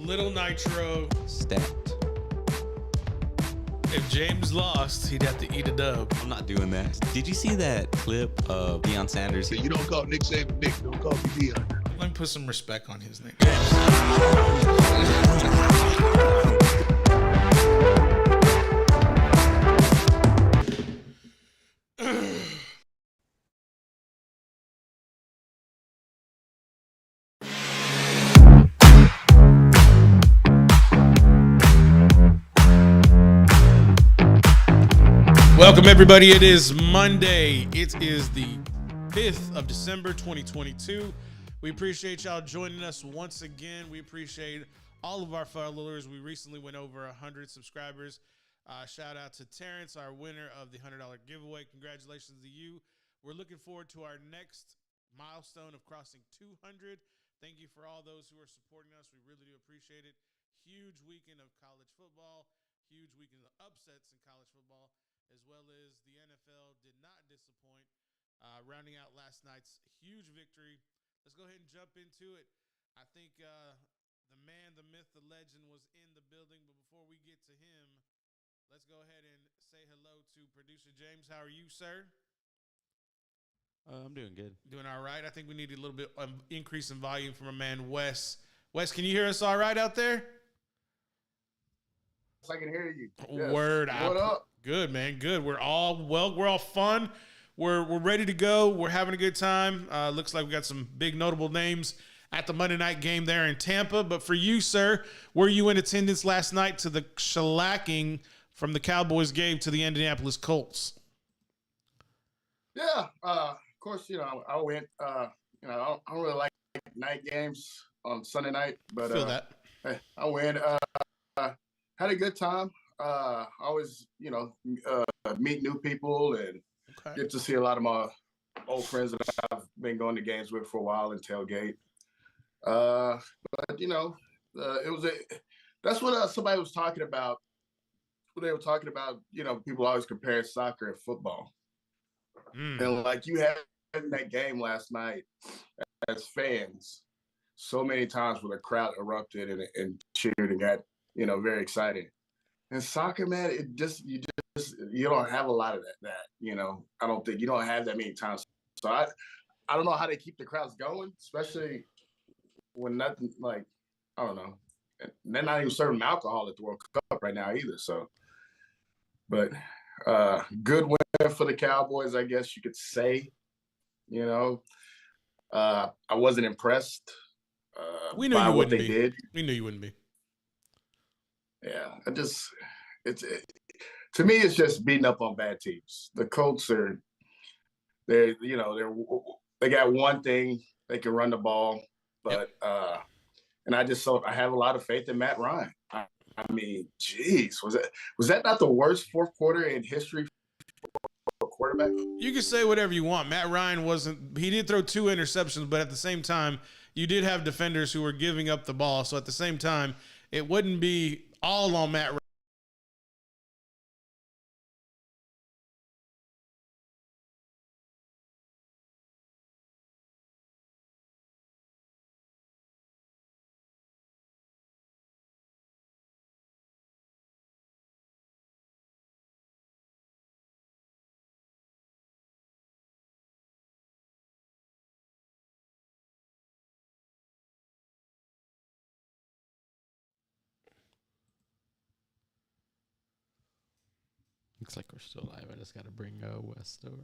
Little Nitro. Stacked. If James lost, he'd have to eat a dub. I'm not doing that. Did you see that clip of Deion Sanders? You don't call Nick Saban Nick. Don't call me Deion. Let me put some respect on his name. Welcome, everybody. It is Monday. It is the 5th of December, 2022. We appreciate y'all joining us once again. We appreciate all of our followers. We recently went over 100 subscribers. Shout out to Terrence, our winner of the $100 giveaway. Congratulations to you. We're looking forward to our next milestone of crossing 200. Thank you for all those who are supporting us. We really do appreciate it. Huge weekend of college football. Huge weekend of upsets in college football, as well as the NFL did not disappoint, rounding out last night's huge victory. Let's go ahead and jump into it. I think the man, the myth, the legend was in the building, but before we get to him, let's go ahead and say hello to producer James. How are you, sir? I'm doing good. Doing all right. I think we need a little bit increase in volume from our man, Wes. Wes, can you hear us all right out there? I can hear you. Yes. Word. What up? Good, man. Good. We're all fun. We're ready to go. We're having a good time. Looks like we got some big notable names at the Monday night game there in Tampa. But for you, sir, were you in attendance last night to the shellacking from the Cowboys game to the Indianapolis Colts? Yeah. Of course, I went. I don't really like night games on Sunday night, but Feel that. I went. Had a good time. Always, meet new people and get to see a lot of my old friends that I've been going to games with for a while and tailgate. But it was that's what somebody was talking about. They were talking about, people always compare soccer and football. And like you had in that game last night as fans, so many times where the crowd erupted and cheered and got, very excited. And soccer, man, you don't have a lot of that. I don't think you don't have that many times. So I don't know how they keep the crowds going, especially when nothing like, I don't know. They're not even serving alcohol at the World Cup right now either. So, but good win for the Cowboys, I guess you could say. I wasn't impressed We knew by you what wouldn't they be. did. We knew you wouldn't be. Yeah, to me, it's just beating up on bad teams. The Colts they got one thing, they can run the ball, but and I have a lot of faith in Matt Ryan. I mean, geez, was that not the worst fourth quarter in history for a quarterback? You can say whatever you want. Matt Ryan he did throw 2 interceptions, but at the same time, you did have defenders who were giving up the ball. So at the same time, it wouldn't be all on Matt Ryan. Looks like we're still live. I just got to bring Wes over.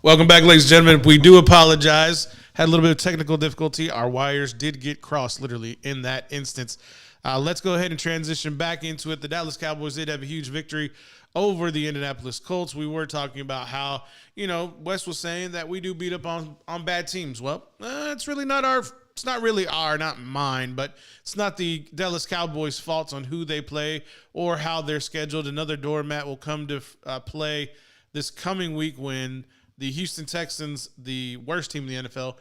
Welcome back, ladies and gentlemen. We do apologize. Had a little bit of technical difficulty. Our wires did get crossed, literally, in that instance. Let's go ahead and transition back into it. The Dallas Cowboys did have a huge victory over the Indianapolis Colts. We were talking about how, Wes was saying that we do beat up on bad teams. Well, it's really not not mine, but it's not the Dallas Cowboys' fault on who they play or how they're scheduled. Another doormat will come to play this coming week when the Houston Texans, the worst team in the NFL,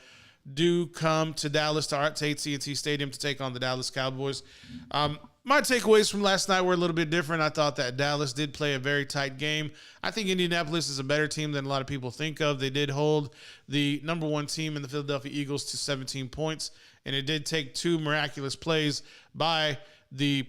do come to Dallas to AT&T Stadium to take on the Dallas Cowboys. My takeaways from last night were a little bit different. I thought that Dallas did play a very tight game. I think Indianapolis is a better team than a lot of people think of. They did hold the number one team in the Philadelphia Eagles to 17 points, and it did take two miraculous plays by the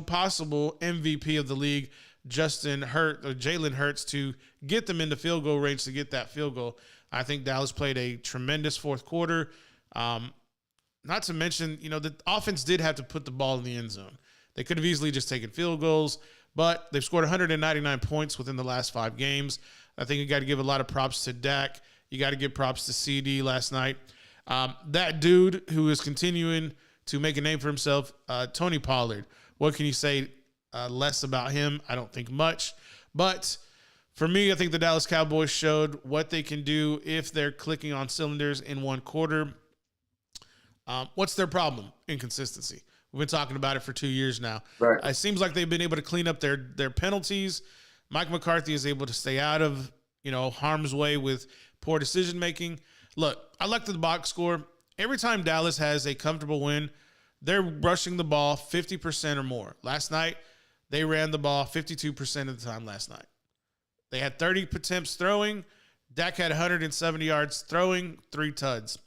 possible MVP of the league, Jalen Hurts, to get them into field goal range to get that field goal. I think Dallas played a tremendous fourth quarter. Not to mention, the offense did have to put the ball in the end zone. They could have easily just taken field goals, but they've scored 199 points within the last 5 games. I think you got to give a lot of props to Dak. You got to give props to CD last night. That dude who is continuing to make a name for himself, Tony Pollard. What can you say less about him? I don't think much. But for me, I think the Dallas Cowboys showed what they can do if they're clicking on cylinders in one quarter. What's their problem? Inconsistency. We've been talking about it for 2 years now. Right. It seems like they've been able to clean up their penalties. Mike McCarthy is able to stay out of harm's way with poor decision making. Look, I looked at the box score. Every time Dallas has a comfortable win, they're rushing the ball 50% or more. Last night, they ran the ball 52% of the time last night. They had 30 attempts throwing. Dak had 170 yards throwing, 3 tuds.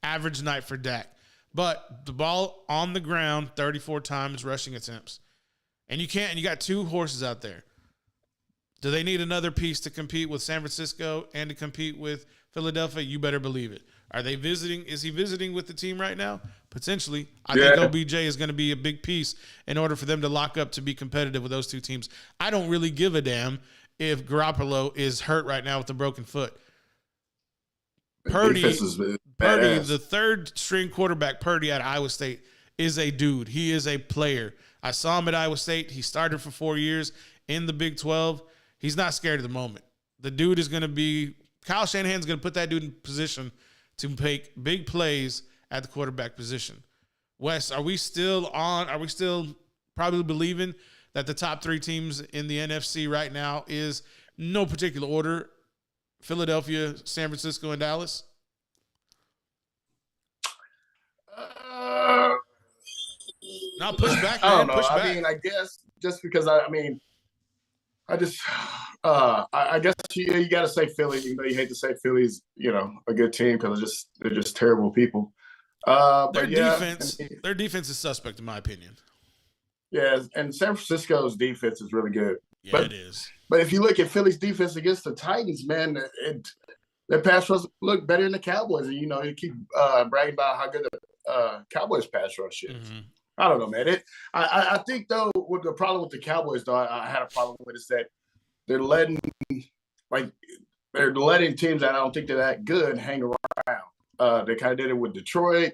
Average night for Dak. But the ball on the ground 34 times rushing attempts. And you got 2 horses out there. Do they need another piece to compete with San Francisco and to compete with Philadelphia? You better believe it. Are they visiting? Is he visiting with the team right now? Potentially. I think OBJ is going to be a big piece in order for them to lock up to be competitive with those 2 teams. I don't really give a damn if Garoppolo is hurt right now with a broken foot. Purdy, the third-string quarterback, Purdy at Iowa State, is a dude. He is a player. I saw him at Iowa State. He started for 4 years in the Big 12. He's not scared of the moment. The dude is going to be – Kyle Shanahan's going to put that dude in position to make big plays at the quarterback position. Wes, are we still probably believing that the top 3 teams in the NFC right now is no particular order – Philadelphia, San Francisco, and Dallas? Now push back, man. I don't know. Push back. I mean, I guess just because I guess you got to say Philly. Even though you hate to say Philly's, a good team because they're just terrible people. Their defense is suspect in my opinion. Yeah, and San Francisco's defense is really good. Yeah, it is. But if you look at Philly's defense against the Titans, man, their pass rush look better than the Cowboys. And, you keep bragging about how good the Cowboys pass rush is. Mm-hmm. I don't know, man. I think, though, with the problem with the Cowboys, though, I had a problem with is that they're letting teams that I don't think they're that good hang around. They kind of did it with Detroit.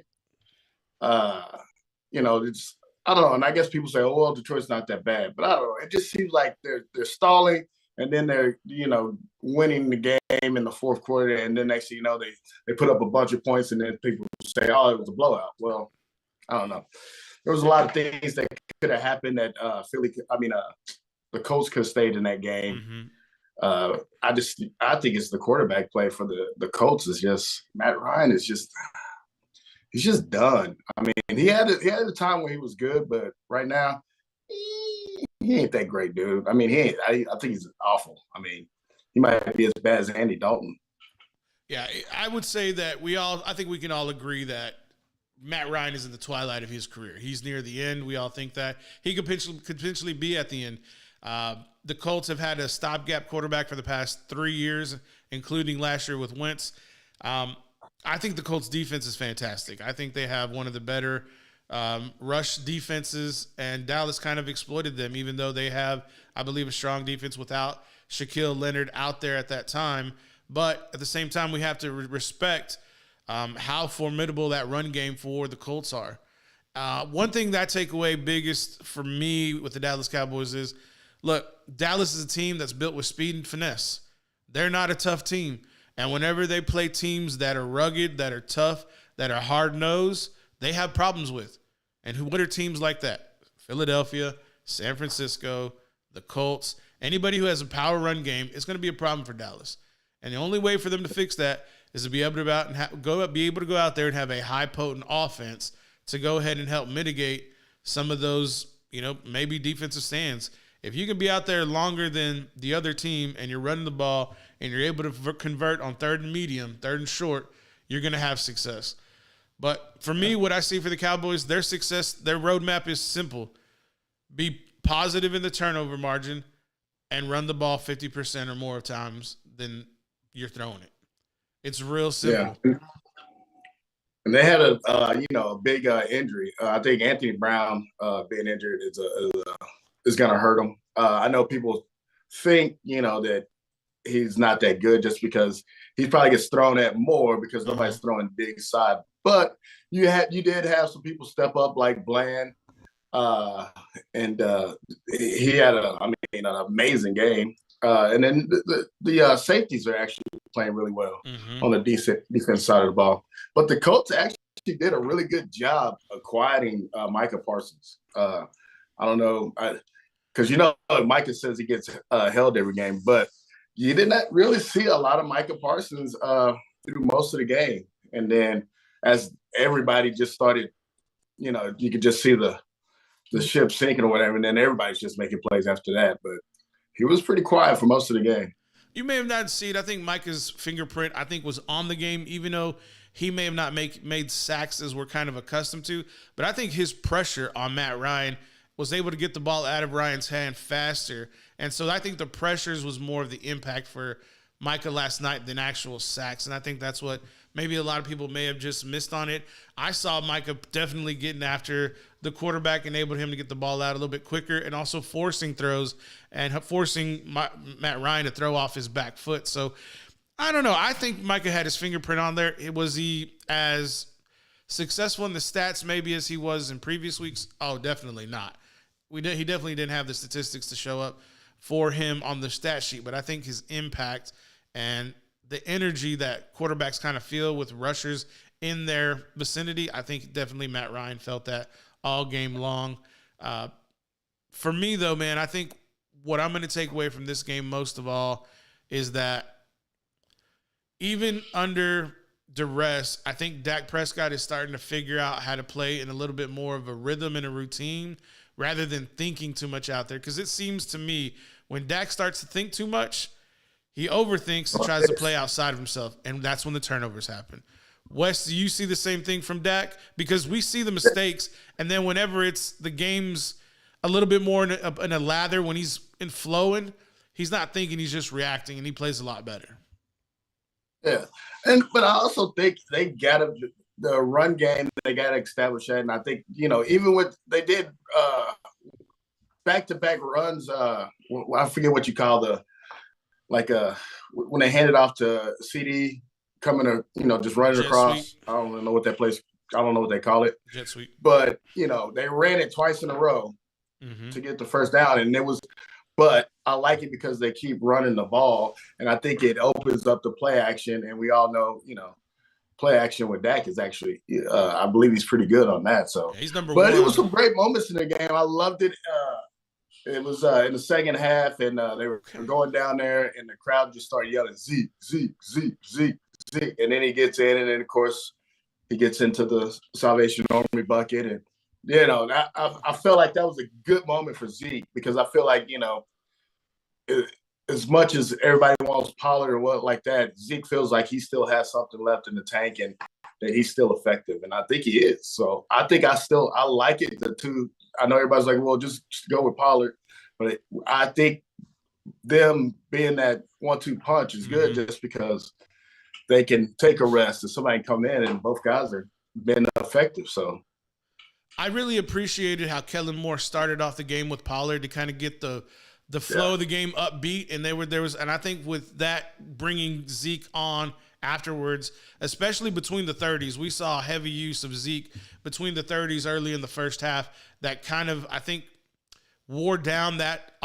It's I don't know, and I guess people say, "Oh, well, Detroit's not that bad," but I don't know. It just seems like they're stalling, and then they're winning the game in the fourth quarter, and then next thing you know, they put up a bunch of points, and then people say, "Oh, it was a blowout." Well, I don't know. There was a lot of things that could have happened that the Colts could have stayed in that game. Mm-hmm. I think it's the quarterback play for the Colts is just Matt Ryan is just. He's just done. I mean, he had a time where he was good, but right now, he ain't that great, dude. I mean, I think he's awful. I mean, he might be as bad as Andy Dalton. Yeah, I would say that I think we can all agree that Matt Ryan is in the twilight of his career. He's near the end. We all think that. He could potentially be at the end. The Colts have had a stopgap quarterback for the past 3 years, including last year with Wentz. I think the Colts defense is fantastic. I think they have one of the better rush defenses, and Dallas kind of exploited them, even though they have, I believe, a strong defense without Shaquille Leonard out there at that time. But at the same time, we have to respect how formidable that run game for the Colts are. One thing that I take away biggest for me with the Dallas Cowboys is, look, Dallas is a team that's built with speed and finesse. They're not a tough team. And whenever they play teams that are rugged, that are tough, that are hard-nosed, they have problems with. And what are teams like that? Philadelphia, San Francisco, the Colts. Anybody who has a power run game, it's going to be a problem for Dallas. And the only way for them to fix that is to be able to go out there and have a high potent offense to go ahead and help mitigate some of those, maybe defensive stands. If you can be out there longer than the other team and you're running the ball and you're able to convert on third and medium, third and short, you're going to have success. But for me, what I see for the Cowboys, their success, their roadmap is simple. Be positive in the turnover margin and run the ball 50% or more times than you're throwing it. It's real simple. Yeah. And they had a big injury. I think Anthony Brown being injured is going to hurt him. I know people think, that he's not that good just because he probably gets thrown at more because nobody's throwing big side. But you did have some people step up like Bland, and he had an amazing game. And then the safeties are actually playing really well on the defense side of the ball. But the Colts actually did a really good job of quieting Micah Parsons. I don't know, because Micah says he gets held every game, but you did not really see a lot of Micah Parsons through most of the game. And then as everybody just started, you could just see the ship sinking or whatever, and then everybody's just making plays after that. But he was pretty quiet for most of the game. You may have not seen it. I think Micah's fingerprint, was on the game, even though he may have not made sacks as we're kind of accustomed to. But I think his pressure on Matt Ryan was able to get the ball out of Ryan's hand faster. And so I think the pressures was more of the impact for Micah last night than actual sacks. And I think that's what maybe a lot of people may have just missed on it. I saw Micah definitely getting after the quarterback, enabled him to get the ball out a little bit quicker, and also forcing throws and forcing Matt Ryan to throw off his back foot. So I don't know. I think Micah had his fingerprint on there. Was he as successful in the stats maybe as he was in previous weeks? Oh, definitely not. He definitely didn't have the statistics to show up for him on the stat sheet, but I think his impact and the energy that quarterbacks kind of feel with rushers in their vicinity, I think definitely Matt Ryan felt that all game long. For me, though, man, I think what I'm going to take away from this game most of all is that even under duress, I think Dak Prescott is starting to figure out how to play in a little bit more of a rhythm and a routine rather than thinking too much out there. Because it seems to me when Dak starts to think too much, he overthinks and tries to play outside of himself, and that's when the turnovers happen. Wes, do you see the same thing from Dak? Because we see the mistakes, and then whenever it's the game's a little bit more in a lather, when he's in flowing, he's not thinking, he's just reacting, and he plays a lot better. Yeah, but I also think they got the run game, they got to establish that, and I think, even with they did back-to-back runs, I forget what you call when they hand it off to CD, coming to, just running Jet across. sweep. I don't know what that place. I don't know what they call it. Jet sweep. But they ran it twice in a row to get the first down, and it was. But I like it because they keep running the ball, and I think it opens up the play action. And we all know, play action with Dak is actually, I believe he's pretty good on that. So yeah, he's number one. But it was some great moments in the game. I loved it. It was in the second half, and they were going down there, and the crowd just started yelling, Zeke, Zeke, Zeke, Zeke, Zeke. And then he gets in, and then, of course, he gets into the Salvation Army bucket. And, I felt like that was a good moment for Zeke because I feel like, as much as everybody wants Pollard or what like that, Zeke feels like he still has something left in the tank and that he's still effective. And I think he is. So I think I like it. I know everybody's like, well, just go with Pollard. But I think them being that 1-2 punch is good just because they can take a rest and somebody come in and both guys are been effective. So I really appreciated how Kellen Moore started off the game with Pollard to kind of get the the flow of the game upbeat, and and I think with that bringing Zeke on afterwards, especially between the 30s, we saw heavy use of Zeke between the 30s early in the first half that kind of, I think, wore down that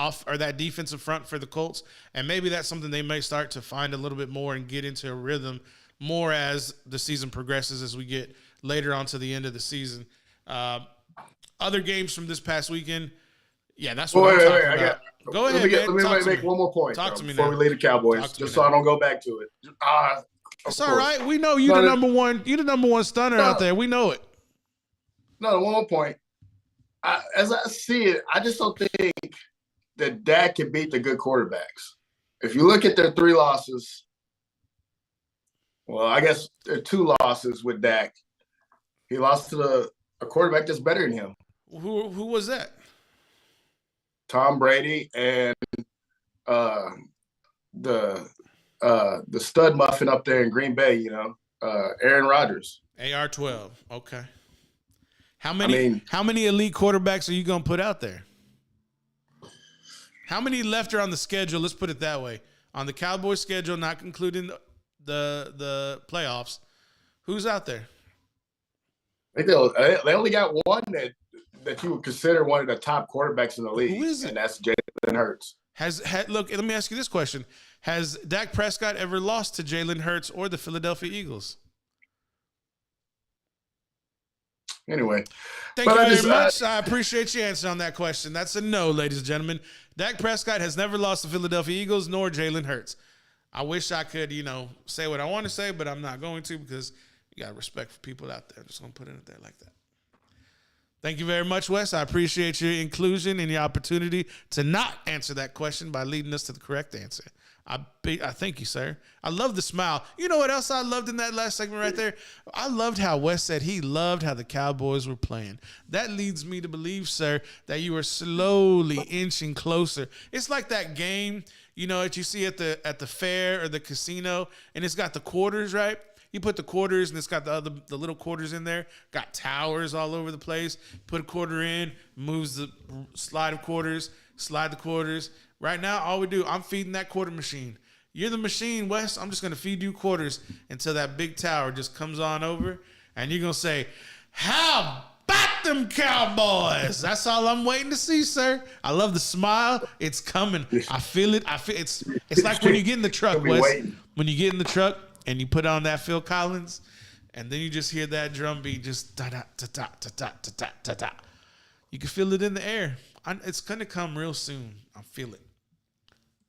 defensive front for the Colts, and maybe that's something they may start to find a little bit more and get into a rhythm more as the season progresses, as we get later on to the end of the season. Other games from this past weekend, that's what I'm talking about. Go ahead, Let me make one more point before we leave the Cowboys, just so I don't go back to it. It's all right. We know you're the number one. You're the number one stunner out there. We know it. No, one more point. As I see it, I just don't think that Dak can beat the good quarterbacks. If you look at their 3 losses, well, I guess there are 2 losses with Dak. He lost to a quarterback that's better than him. Who was that? Tom Brady and the stud muffin up there in Green Bay, Aaron Rodgers. AR-12. Okay. How many elite quarterbacks are you going to put out there? How many left are on the schedule? Let's put it that way. On the Cowboys schedule, not including the playoffs, who's out there? I think they only got one that you would consider one of the top quarterbacks in the league. Who is it? And that's Jalen Hurts. Look, let me ask you this question. Has Dak Prescott ever lost to Jalen Hurts or the Philadelphia Eagles? Anyway. Thank you very much. I appreciate your answer on that question. That's a no, ladies and gentlemen. Dak Prescott has never lost to Philadelphia Eagles nor Jalen Hurts. I wish I could, say what I want to say, but I'm not going to because you got respect for people out there. I'm just going to put it there like that. Thank you very much, Wes. I appreciate your inclusion and your opportunity to not answer that question by leading us to the correct answer. I thank you, sir. I love the smile. You know what else I loved in that last segment right there? I loved how Wes said he loved how the Cowboys were playing. That leads me to believe, sir, that you are slowly inching closer. It's like that game, that you see at the fair or the casino, and it's got the quarters, right? You put the quarters, and it's got the little quarters in there. Got towers all over the place. Put a quarter in, moves the slide of quarters, slide the quarters. Right now, all we do, I'm feeding that quarter machine. You're the machine, Wes. I'm just going to feed you quarters until that big tower just comes on over, and you're going to say, how about them Cowboys? That's all I'm waiting to see, sir. I love the smile. It's coming. I feel it. It's like when you get in the truck, Wes. When you get in the truck, and you put on that Phil Collins, and then you just hear that drum beat just da-da-da-da-da-da-da-da-da. You can feel it in the air. It's going to come real soon. I feel it.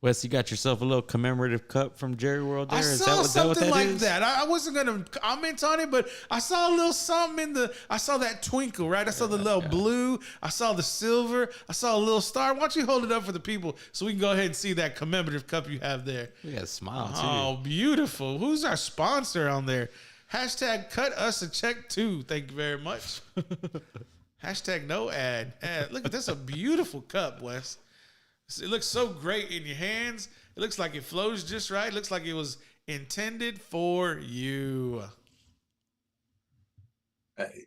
Wes, you got yourself a little commemorative cup from Jerry World there? I saw something like that. I wasn't going to comment on it, but I saw a little something I saw that twinkle, right? I saw the little blue. I saw the silver. I saw a little star. Why don't you hold it up for the people so we can go ahead and see that commemorative cup you have there? We got a smile, too. Oh, beautiful. Who's our sponsor on there? Hashtag cut us a check, too. Thank you very much. Hashtag no ad. Look, that's a beautiful cup, Wes. It looks so great in your hands. It looks like it flows just right. It looks like it was intended for you. Hey,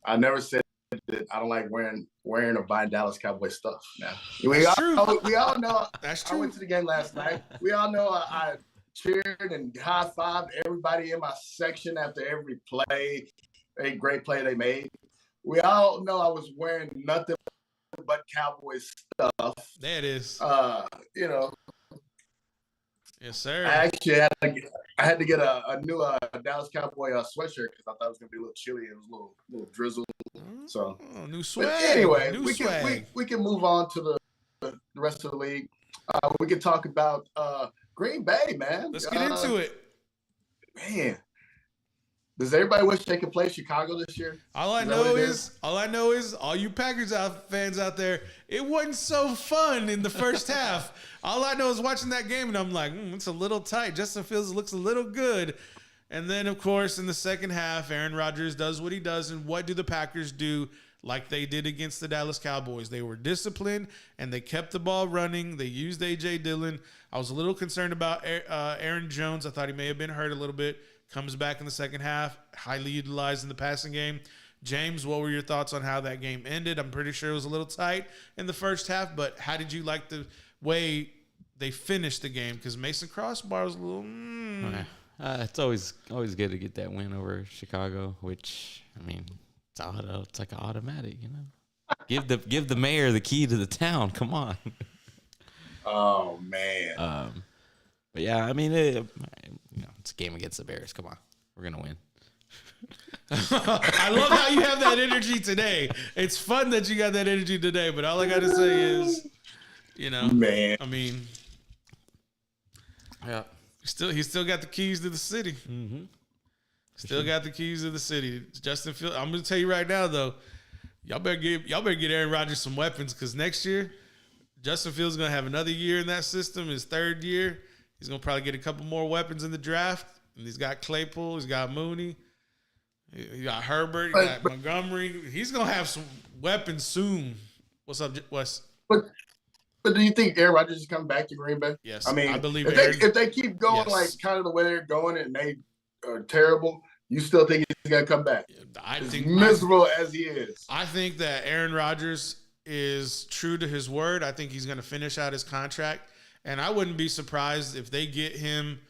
I never said that I don't like wearing or buying Dallas Cowboys stuff. Now we all know. That's true. I went to the game last night. We all know I cheered and high-fived everybody in my section after every play, a great play they made. We all know I was wearing nothing but Cowboys stuff. There it is. Yes, sir. I actually had to get a new Dallas Cowboy sweatshirt because I thought it was gonna be a little chilly. It was a little drizzle. So new swag. But anyway, swag. we can move on to the rest of the league. We can talk about Green Bay, man. Let's get into it. Man. Does everybody wish they could play Chicago this year? All I know is all you Packers fans out there, it wasn't so fun in the first half. All I know is watching that game, and I'm like, it's a little tight. Justin Fields looks a little good. And then, of course, in the second half, Aaron Rodgers does what he does. And what do the Packers do like they did against the Dallas Cowboys? They were disciplined, and they kept the ball running. They used A.J. Dillon. I was a little concerned about Aaron Jones. I thought he may have been hurt a little bit. Comes back in the second half, highly utilized in the passing game. James, what were your thoughts on how that game ended? I'm pretty sure it was a little tight in the first half, but how did you like way they finished the game because Mason Crossbar was a little. It's always good to get that win over Chicago, which I mean, it's like an automatic, you know. Give the mayor the key to the town. Come on. Oh man. But yeah, I mean, it's a game against the Bears. Come on, we're gonna win. I love how you have that energy today. It's fun that you got that energy today, but all I got to say is, man. I mean, yeah, he still got the keys to the city. Mm-hmm. Still got the keys to the city. Justin Fields. I'm going to tell you right now, though, y'all better get Aaron Rodgers some weapons because next year, Justin Fields is going to have another year in that system. His third year, he's going to probably get a couple more weapons in the draft. And he's got Claypool. He's got Mooney. You got Herbert, you got Montgomery. He's gonna have some weapons soon. What's up, Wes? But do you think Aaron Rodgers is coming back to Green Bay? Yes, I mean, I believe if they keep going like kind of the way they're going and they are terrible, you still think he's gonna come back? I think miserable as he is. I think that Aaron Rodgers is true to his word. I think he's gonna finish out his contract, and I wouldn't be surprised if they get him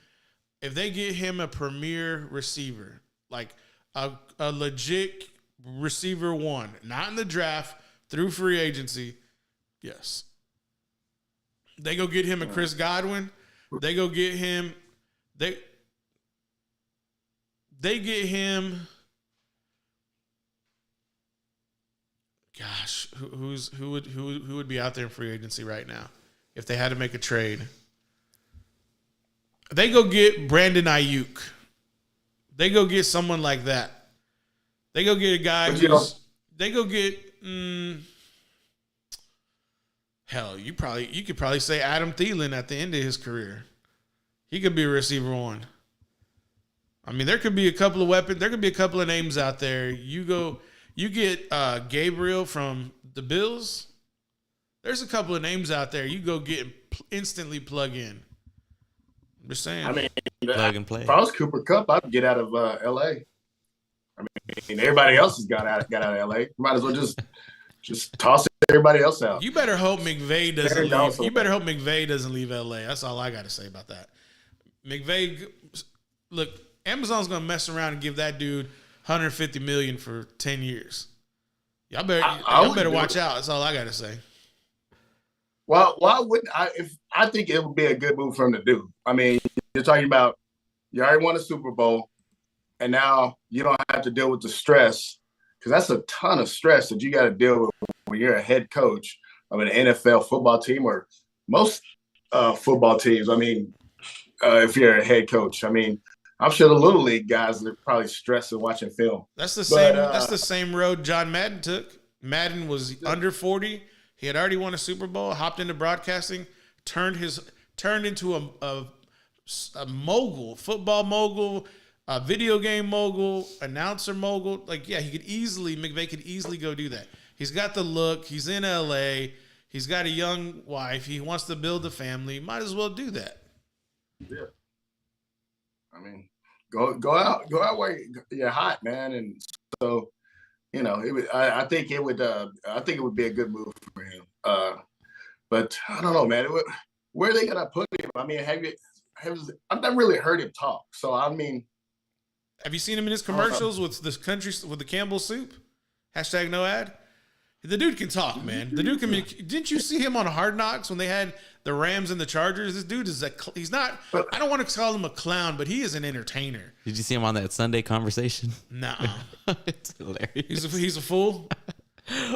a premier receiver like. A legit receiver one, not in the draft, through free agency. Yes. They go get him a Chris Godwin. They go get him. They get him. Gosh, who would be out there in free agency right now if they had to make a trade? They go get Brandon Ayuk. They go get someone like that. They go get a guy they go get hell, you could probably say Adam Thielen at the end of his career. He could be a receiver one. I mean, there could be a couple of weapons. There could be a couple of names out there. You get Gabriel from the Bills. There's a couple of names out there. You go get instantly plug in. I'm just saying. I mean, plug and play. If I was Cooper Kupp, I'd get out of L.A. I mean, everybody else has got out of L.A. Might as well just toss everybody else out. You better hope McVay doesn't leave. You better hope McVay doesn't leave L.A. That's all I got to say about that. McVay, look, Amazon's gonna mess around and give that dude $150 million for 10 years. Y'all better watch out. That's all I got to say. Well, why wouldn't I? If I think it would be a good move for him to do. I mean, you're talking about you already won a Super Bowl, and now you don't have to deal with the stress because that's a ton of stress that you got to deal with when you're a head coach of an NFL football team or most football teams. I mean, if you're a head coach, I mean, I'm sure the little league guys are probably stressing watching film. That's the same. That's the same road John Madden took. Madden was under 40. He had already won a Super Bowl, hopped into broadcasting, turned into a mogul, football mogul, a video game mogul, announcer mogul. Like, yeah, McVay could easily go do that. He's got the look. He's in LA. He's got a young wife. He wants to build a family. Might as well do that. Yeah. I mean, go out where you're hot, man. And so, I think it would be a good move for him. But I don't know, man. Where are they gonna put him? I mean, I've never really heard him talk. So I mean, have you seen him in his commercials with the Campbell soup? # no ad. The dude can talk, man. The dude can. Didn't you see him on Hard Knocks when they had the Rams and the Chargers? This dude he's not. I don't want to call him a clown, but he is an entertainer. Did you see him on that Sunday Conversation? Nah, it's hilarious. He's a fool.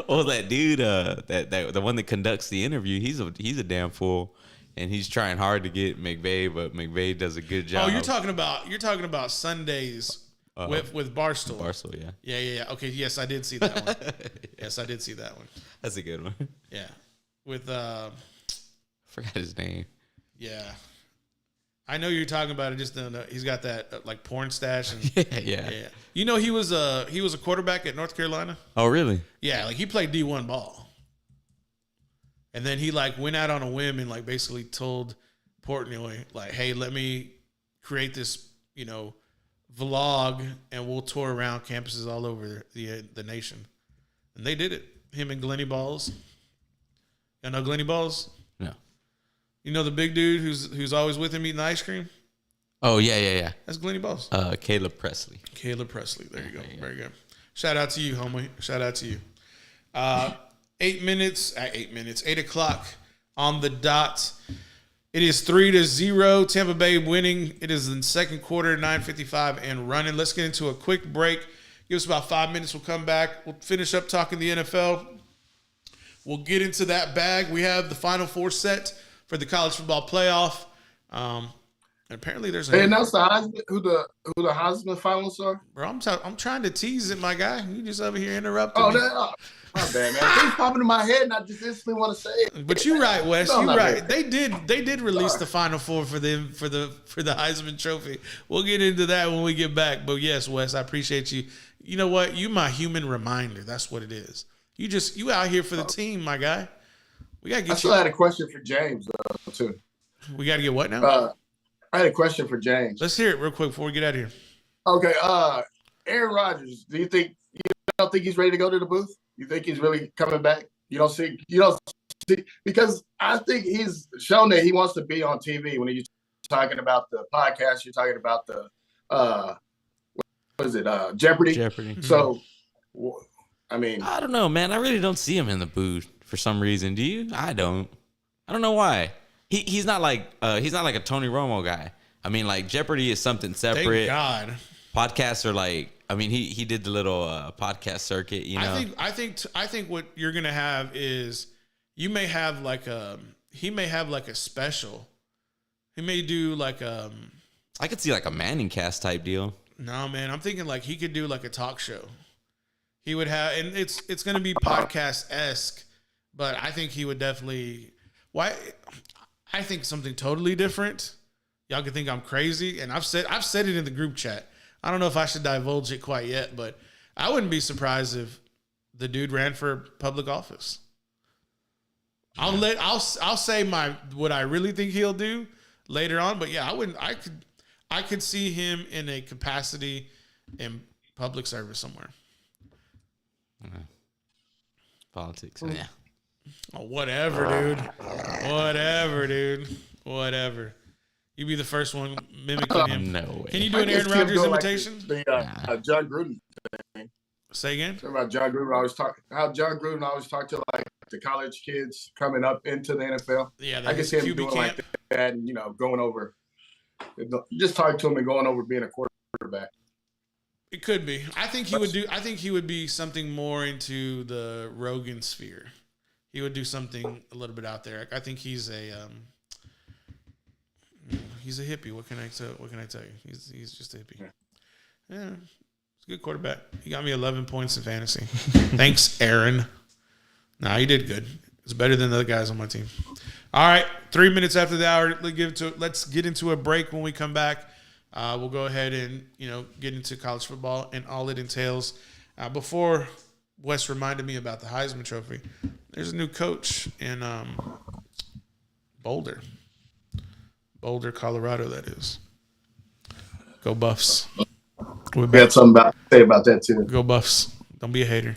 Oh, that dude, that the one that conducts the interview, he's a damn fool, and he's trying hard to get McVay, but McVay does a good job. Oh, you're talking about Sundays. With Barstool. Barstool, yeah. Yeah. Okay, yes, I did see that one. Yes, I did see that one. That's a good one. Yeah. With forgot his name. Yeah. I know you're talking about it, just don't know. He's got that like porn stash and yeah. You know he was a quarterback at North Carolina? Oh, really? Yeah, like he played D1 ball. And then he like went out on a whim and like basically told Portnoy like, "Hey, let me create this, vlog, and we'll tour around campuses all over the nation." And they did it. Him and Glenny Balls. You know Glenny Balls? No. You know the big dude who's always with him eating ice cream? Oh, yeah. That's Glenny Boss. Caleb Presley. Caleb Presley. There you go. Very good. Shout out to you, homie. Shout out to you. 8 minutes. 8 o'clock on the dot. It is 3-0. Tampa Bay winning. It is in second quarter, 9:55 and running. Let's get into a quick break. Give us about 5 minutes. We'll come back. We'll finish up talking the NFL. We'll get into that bag. We have the Final Four set for the college football playoff. And apparently there's They announced the Heisman, who the Heisman finalists are. Bro, I'm trying to tease it, my guy. You just over here interrupting. Oh, my bad, man. Things popping in my head, and I just instantly want to say it. But you're right, Wes. No, you're right. Bad. They did release the Final Four for them for the Heisman Trophy. We'll get into that when we get back. But yes, Wes, I appreciate you. You know what? You my human reminder. That's what it is. You out here for the team, my guy. We gotta get. I still had a question for James too. We gotta get what now? I had a question for James. Let's hear it real quick before we get out of here. Okay, Aaron Rodgers. You don't think he's ready to go to the booth? You think he's really coming back? You don't see because I think he's shown that he wants to be on TV. When you're talking about the podcast, you're talking about the what is it? Jeopardy. Jeopardy. So, I mean, I don't know, man. I really don't see him in the booth for some reason. Do you? I don't know why. He's not like a Tony Romo guy. I mean, like Jeopardy is something separate. Thank God. Podcasts are like. I mean, he did the little podcast circuit. You know. I think what you're gonna have is he may have like a special. He may do like I could see like a Manning cast type deal. No, man. I'm thinking like he could do like a talk show. He would have, and it's going to be podcast-esque, but I think he would definitely. Why? I think something totally different. Y'all can think I'm crazy, and I've said it in the group chat. I don't know if I should divulge it quite yet, but I wouldn't be surprised if the dude ran for public office. I'll say what I really think he'll do later on, but yeah, I could see him in a capacity in public service somewhere. Politics, yeah. Oh, whatever, dude. Whatever. You be the first one mimicking him. No way. Can you do an Aaron Rodgers imitation? Like the John Gruden thing. Say again? Talking about John Gruden always talk to like the college kids coming up into the NFL. Yeah, I can see him doing like that, and going over, just talking to him and going over being a quarterback. It could be. I think he would be something more into the Rogan sphere. He would do something a little bit out there. I think he's a hippie. What can I tell you? He's just a hippie. Yeah, he's a good quarterback. He got me 11 points in fantasy. Thanks, Aaron. Nah, he did good. It's better than the other guys on my team. All right, 3 minutes after the hour. Let's get into a break. When we come back, we'll go ahead and get into college football and all it entails. Before Wes reminded me about the Heisman Trophy, there's a new coach in Boulder, Colorado. That is. Go Buffs. We had something to say about that too. Go Buffs. Don't be a hater.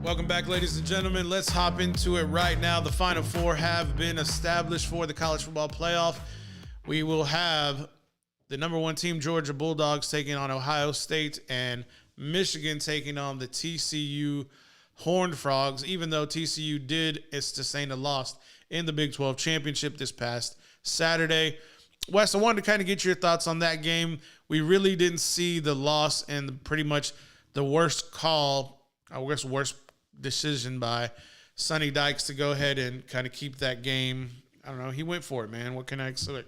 Welcome back, ladies and gentlemen. Let's hop into it right now. The Final Four have been established for the college football playoff. We will have the number one team, Georgia Bulldogs, taking on Ohio State, and Michigan taking on the TCU Horned Frogs, even though TCU did sustain a loss in the Big 12 championship this past Saturday. Wes, I wanted to kind of get your thoughts on that game. We really didn't see the loss and pretty much the worst call, I guess worst decision by Sonny Dykes to go ahead and kind of keep that game. I don't know. He went for it, man. What can I say?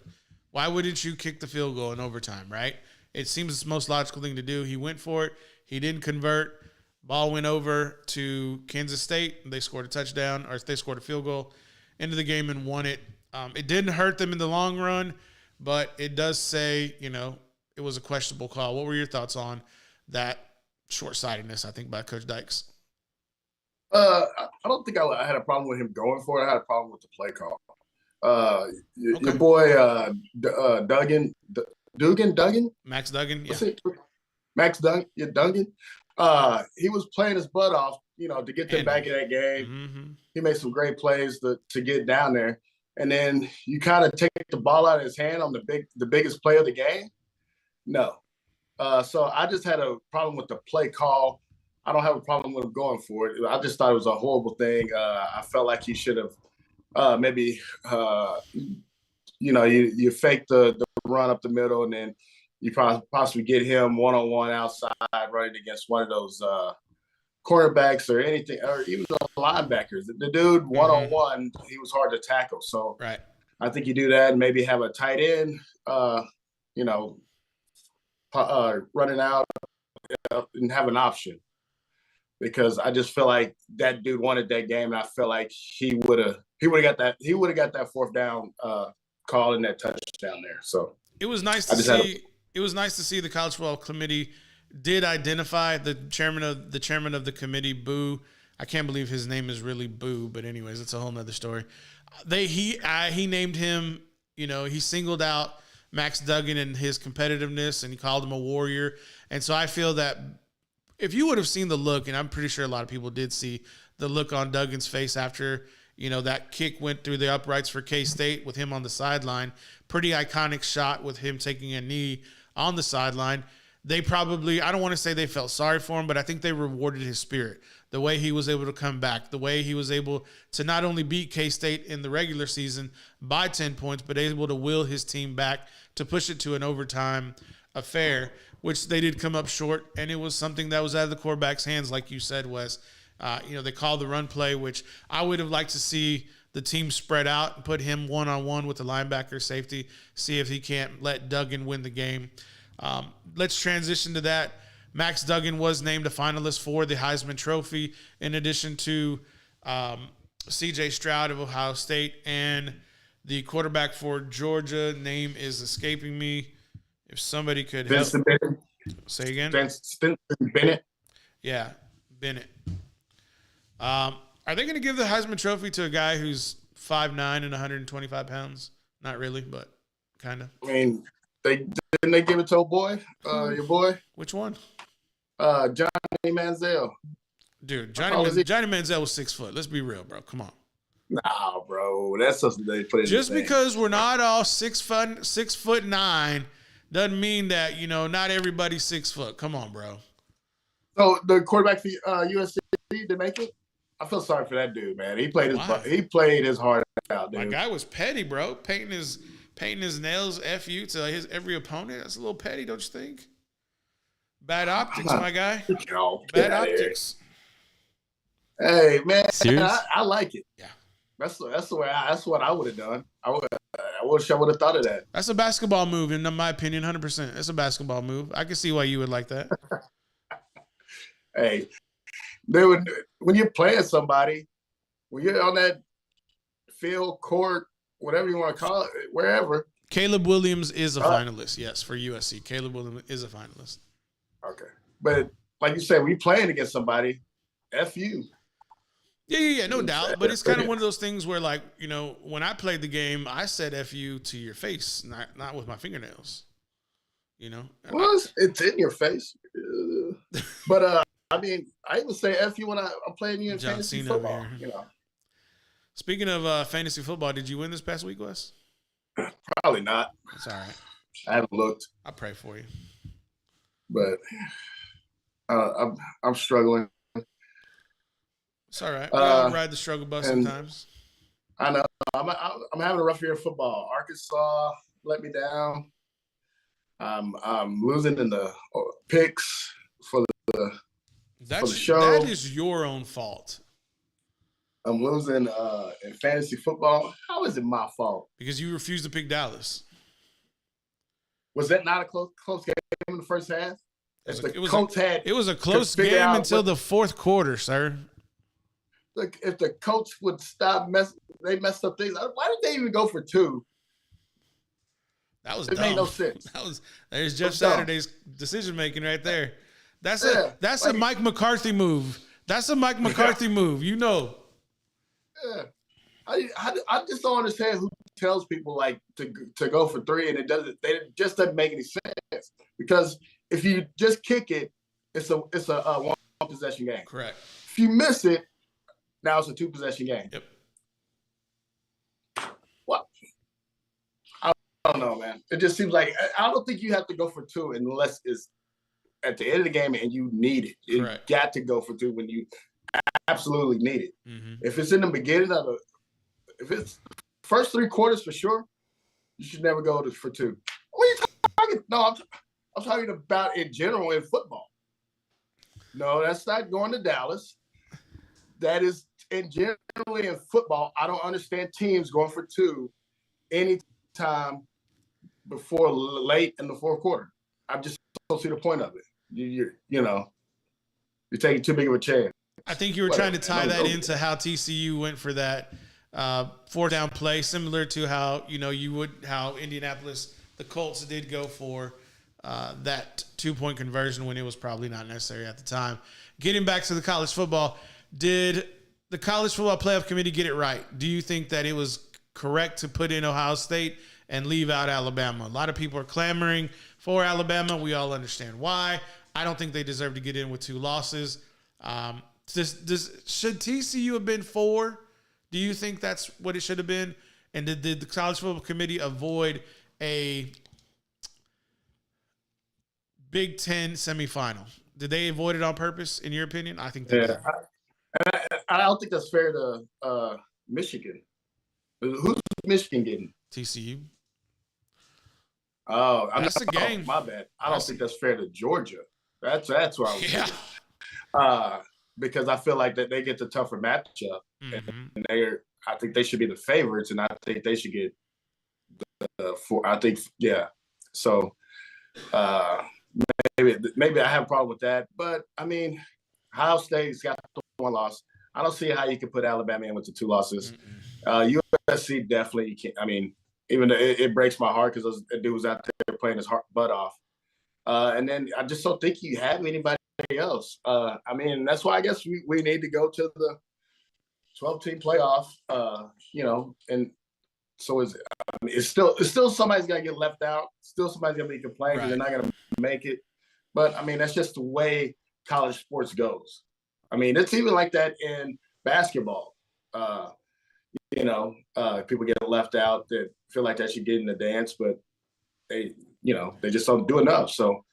Why wouldn't you kick the field goal in overtime, right? It seems it's the most logical thing to do. He went for it. He didn't convert. Ball went over to Kansas State. They scored a touchdown, or they scored a field goal into the game and won it. It didn't hurt them in the long run, but it does say, it was a questionable call. What were your thoughts on that short-sightedness, I think, by Coach Dykes? I don't think I had a problem with him going for it. I had a problem with the play call. Your boy Duggan? Max Duggan, yeah. Max Duggan. He was playing his butt off, to get them back in that game. Mm-hmm. He made some great plays to get down there. And then you kind of take the ball out of his hand on the biggest play of the game. No. So I just had a problem with the play call. I don't have a problem with him going for it. I just thought it was a horrible thing. I felt like he should have maybe, you fake the run up the middle, and then you possibly get him one-on-one outside running against one of those cornerbacks or anything, or even the linebackers. The dude one-on-one, he was hard to tackle. So right. I think you do that and maybe have a tight end, running out and have an option. Because I just feel like that dude wanted that game, and I feel like he would have got that fourth down call in that touchdown there. So it was nice to see. It was nice to see the College Football Committee did identify the chairman of the committee, Boo. I can't believe his name is really Boo, but anyways, it's a whole nother story. He named him. He singled out Max Duggan and his competitiveness, and he called him a warrior. And so I feel that if you would have seen the look, and I'm pretty sure a lot of people did see the look on Duggan's face after, that kick went through the uprights for K-State with him on the sideline, pretty iconic shot with him taking a knee on the sideline. They probably, I don't want to say they felt sorry for him, but I think they rewarded his spirit. The way he was able to come back, the way he was able to not only beat K-State in the regular season by 10 points, but able to will his team back to push it to an overtime affair, which they did come up short, and it was something that was out of the quarterback's hands, like you said, Wes. They called the run play, which I would have liked to see the team spread out and put him one-on-one with the linebacker safety, see if he can't let Duggan win the game. Let's transition to that. Max Duggan was named a finalist for the Heisman Trophy, in addition to C.J. Stroud of Ohio State, and the quarterback for Georgia, name is escaping me. If somebody could help. Bennett. Say again? Stetson Bennett. Yeah, Bennett. Are they going to give the Heisman Trophy to a guy who's 5'9" and 125 pounds? Not really, but kind of. I mean, didn't they give it to your boy? Which one? Johnny Manziel. Dude, Johnny Manziel was 6 foot. Let's be real, bro. Come on. Nah, bro. That's something they put in. Just because we're not all 6'9" doesn't mean that, not everybody's 6 foot. Come on, bro. So the quarterback for USC, did make it? I feel sorry for that dude, man. He played his heart out, dude. My guy was petty, bro. Painting his nails FU to his every opponent. That's a little petty, don't you think? Bad optics, my guy. Bad optics. Hey, man, Serious? I like it. Yeah. That's what I would have done. I wish I would have thought of that. That's a basketball move, in my opinion, 100%. That's a basketball move. I can see why you would like that. Hey, when you're playing somebody, when you're on that field, court, whatever you want to call it, wherever. Caleb Williams is a finalist, yes, for USC. Caleb Williams is a finalist. Okay. But like you said, when you're playing against somebody, F you. Yeah, no doubt. But it's kind of one of those things where, like, when I played the game, I said F you to your face, not with my fingernails. Well, it's in your face. But I mean, I even say F you when I'm playing you in John fantasy Cena over football. here. You know, Speaking of fantasy football, did you win this past week, Wes? probably not. It's all right. I haven't looked, I pray for you. but I'm struggling. It's all right. We all ride the struggle bus and- sometimes. I know I'm having a rough year of football. Arkansas let me down. I'm losing in the picks for the show. That is your own fault I'm losing in fantasy football. How is it my fault? because you refused to pick Dallas. Was that not a close game in the first half? It was a close game until the fourth quarter, sir. Look, if the coach would stop they messed up things. Why did they even go for 2? That was It dumb. made no sense. There's Jeff That's dumb. Saturday's decision making right there. That's Yeah, a Mike McCarthy move. That's a Mike McCarthy move. You know. Yeah, I just don't understand who tells people like to go for 3 and it just doesn't make any sense, because if you just kick it, it's a one possession game. Correct. If you miss it, now it's a 2 possession game. Yep. What? I don't know, man. It just seems like I don't think you have to go for 2 unless it's at the end of the game and you need it. You Correct. got to go for 2 when you absolutely need it. Mm-hmm. If it's in the beginning of if it's first 3 quarters for sure, you should never go for 2. What are you talking? No, I'm talking about in general in football. No, that's not going to Dallas. That is generally in football. I don't understand teams going for 2 anytime before late in the fourth quarter. I just don't see the point of it. You're taking too big of a chance. I think you were trying to tie that into how TCU went for that 4th down play, similar to how how Indianapolis, the Colts did go for that 2-point conversion when it was probably not necessary at the time. Getting back to the college football, did the College Football Playoff Committee get it right? Do you think that it was correct to put in Ohio State and leave out Alabama? A lot of people are clamoring for Alabama. We all understand why. I don't think they deserve to get in with 2 losses. Should TCU have been 4? Do you think that's what it should have been? And did the College Football Committee avoid a Big Ten semifinal? Did they avoid it on purpose, in your opinion? I think they did. I don't think that's fair to Michigan. Who's Michigan getting? TCU. Oh, That's a game. My bad. I don't think that's fair to Georgia. That's where I was thinking. Because I feel like that they get the tougher matchup, and I think they should be the favorites, and I think they should get the 4. I think So maybe I have a problem with that, but I mean, Ohio State's got the 1 loss. I don't see how you can put Alabama in with the 2 losses. USC definitely can't. I mean, even though it breaks my heart because those dudes out there playing his butt off. And then I just don't think you have anybody else. I mean, that's why I guess we need to go to the 12-team playoff. And so it's still somebody's got to get left out. Still somebody's going to be complaining because they're not going to make it. But I mean, that's just the way college sports goes. I mean, it's even like that in basketball. People get left out that feel like they should get in the dance, but they just don't do enough. So,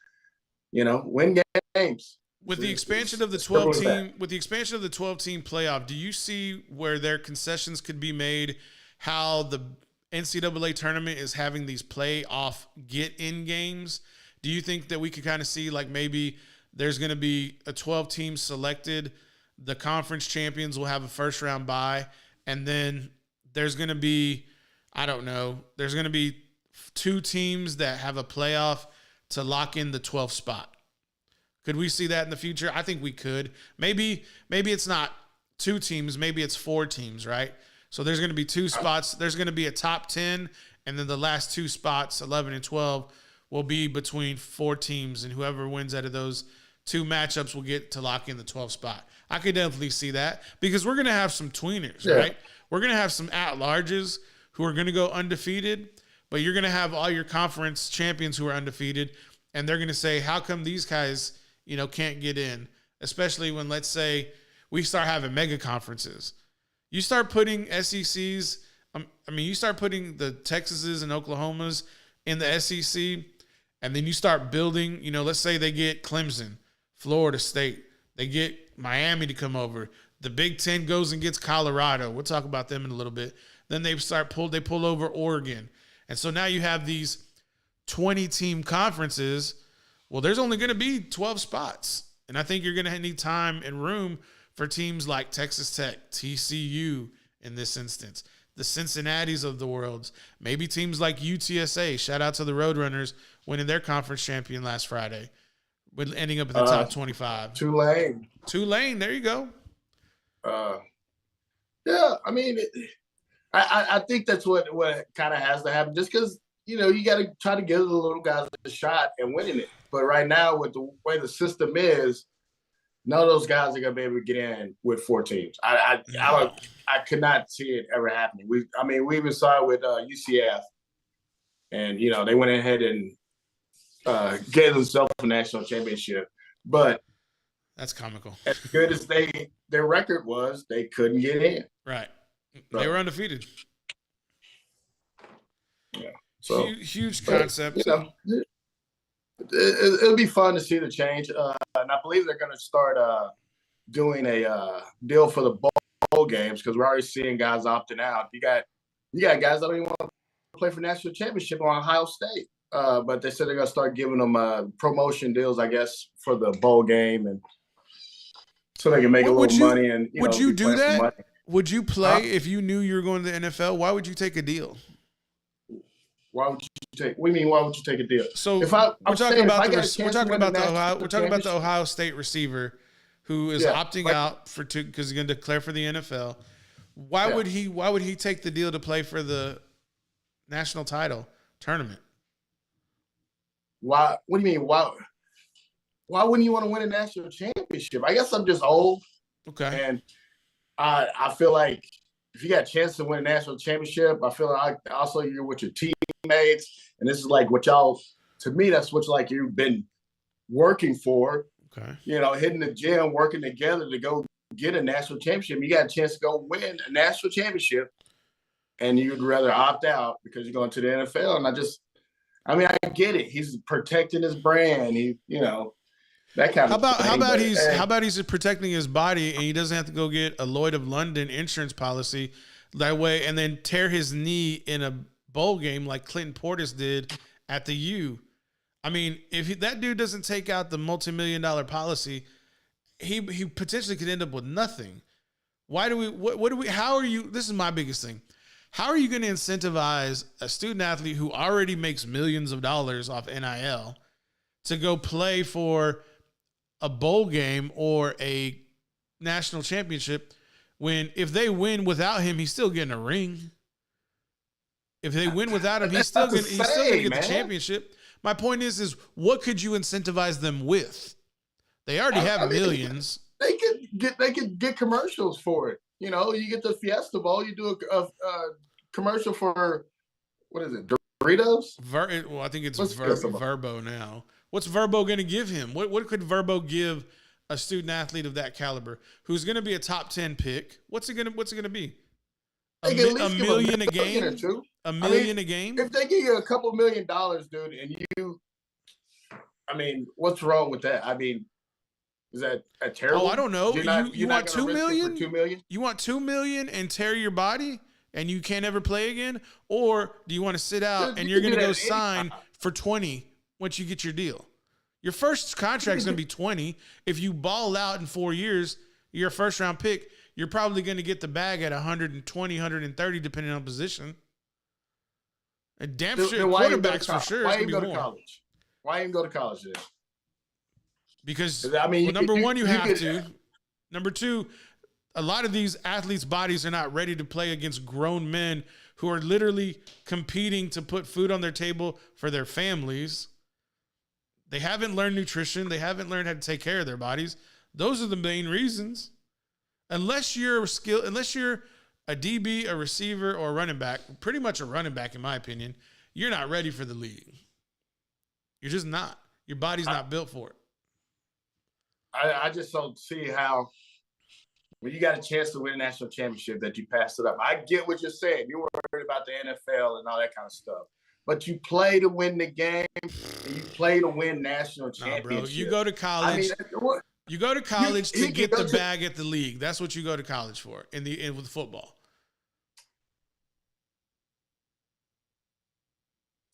win games. With the expansion of the 12-team playoff, do you see where their concessions could be made? How the NCAA tournament is having these playoff get-in games? Do you think that we could kind of see like maybe there's going to be a 12-team selected, the conference champions will have a first-round bye, and then there's going to be, there's going to be 2 teams that have a playoff to lock in the 12th spot? Could we see that in the future? I think we could. Maybe it's not 2 teams. Maybe it's 4 teams, right? So there's going to be 2 spots. There's going to be a top 10, and then the last 2 spots, 11 and 12, will be between 4 teams, and whoever wins out of those 2 matchups will get to lock in the 12th spot. I could definitely see that because we're going to have some tweeners, right? We're going to have some at-larges who are going to go undefeated, but you're going to have all your conference champions who are undefeated, and they're going to say, how come these guys, can't get in? especially when, let's say, we start having mega conferences. You start putting SECs, you start putting the Texases and Oklahomas in the SEC, and then you start building, let's say they get Clemson, Florida State, they get Miami to come over. The Big Ten goes and gets Colorado. We'll talk about them in a little bit. Then they pull over Oregon. And so now you have these 20-team conferences. Well, there's only going to be 12 spots. And I think you're going to need time and room for teams like Texas Tech, TCU in this instance, the Cincinnatis of the world, maybe teams like UTSA. Shout out to the Roadrunners winning their conference champion last Friday, ending up in the top 25. Tulane, there you go. Yeah, I think that's what kind of has to happen, just because, you got to try to give the little guys a shot and winning it. But right now, with the way the system is, none of those guys are going to be able to get in with 4 teams. I could not see it ever happening. We even saw it with UCF, and, they went ahead and gave themselves a national championship. But that's comical. As good as their record was, they couldn't get in. Right. They were undefeated. Yeah. So huge concept. It'll be fun to see the change. And I believe they're going to start doing a deal for the bowl games, because we're already seeing guys opting out. You got guys that don't even want to play for national championship on Ohio State. But they said they're going to start giving them promotion deals, I guess, for the bowl game, and so they can make a little money. And would you do that? Would you play if you knew you were going to the NFL? Why would you take a deal? Why would you take? What do you mean? Why would you take a deal? So we're talking about the Ohio State receiver who is opting out because he's going to declare for the NFL. Why would he take the deal to play for the national title tournament? Why? What do you mean? Why wouldn't you want to win a national championship? I guess I'm just old. Okay. And I feel like if you got a chance to win a national championship, I feel like also you're with your teammates, and this is like what y'all. To me, that's what like you've been working for. Okay. Hitting the gym, working together to go get a national championship. You got a chance to go win a national championship, and you'd rather opt out because you're going to the NFL. And I get it. He's protecting his brand. That kind of thing. How about he's protecting his body and he doesn't have to go get a Lloyd of London insurance policy that way and then tear his knee in a bowl game like Clinton Portis did at the U. If that dude doesn't take out the multi-million-dollar policy, he potentially could end up with nothing. How are you? This is my biggest thing. How are you going to incentivize a student athlete who already makes millions of dollars off NIL to go play for a bowl game or a national championship when if they win without him, he's still getting a ring? If they win without him, he's still going to get the championship. My point is what could you incentivize them with? They already have millions. They could get commercials for it. You get the Fiesta Bowl, you do a commercial for, what is it, Doritos? I think it's Verbo now. What's Verbo going to give him? What could Verbo give a student athlete of that caliber who's going to be a top 10 pick? What's it going to be? A million a game? Or two. A million a game? If they give you a couple $1 million, dude, and what's wrong with that? Is that a terrible? Oh, I don't know. You want $2 million? $2 million? You want $2 million and tear your body and you can't ever play again? Or do you want to sit out and you're going to go sign for 20 once you get your deal? Your first contract is going to be 20. If you ball out in 4 years, you're a first round pick, you're probably going to get the bag at 120, 130, depending on position. And damn sure, quarterbacks for sure. Why even go to college? Why even go to college then? Because number one, you have to. Number two, a lot of these athletes' bodies are not ready to play against grown men who are literally competing to put food on their table for their families. They haven't learned nutrition. They haven't learned how to take care of their bodies. Those are the main reasons. Unless you're a DB, a receiver, or a running back, pretty much a running back in my opinion, you're not ready for the league. You're just not. Your body's not built for it. I just don't see how when you got a chance to win a national championship that you passed it up. I get what you're saying. You're worried about the NFL and all that kind of stuff. But you play to win the game and you play to win national championships. Bro, you go to college. You go to college to get the bag at the league. That's what you go to college for with football.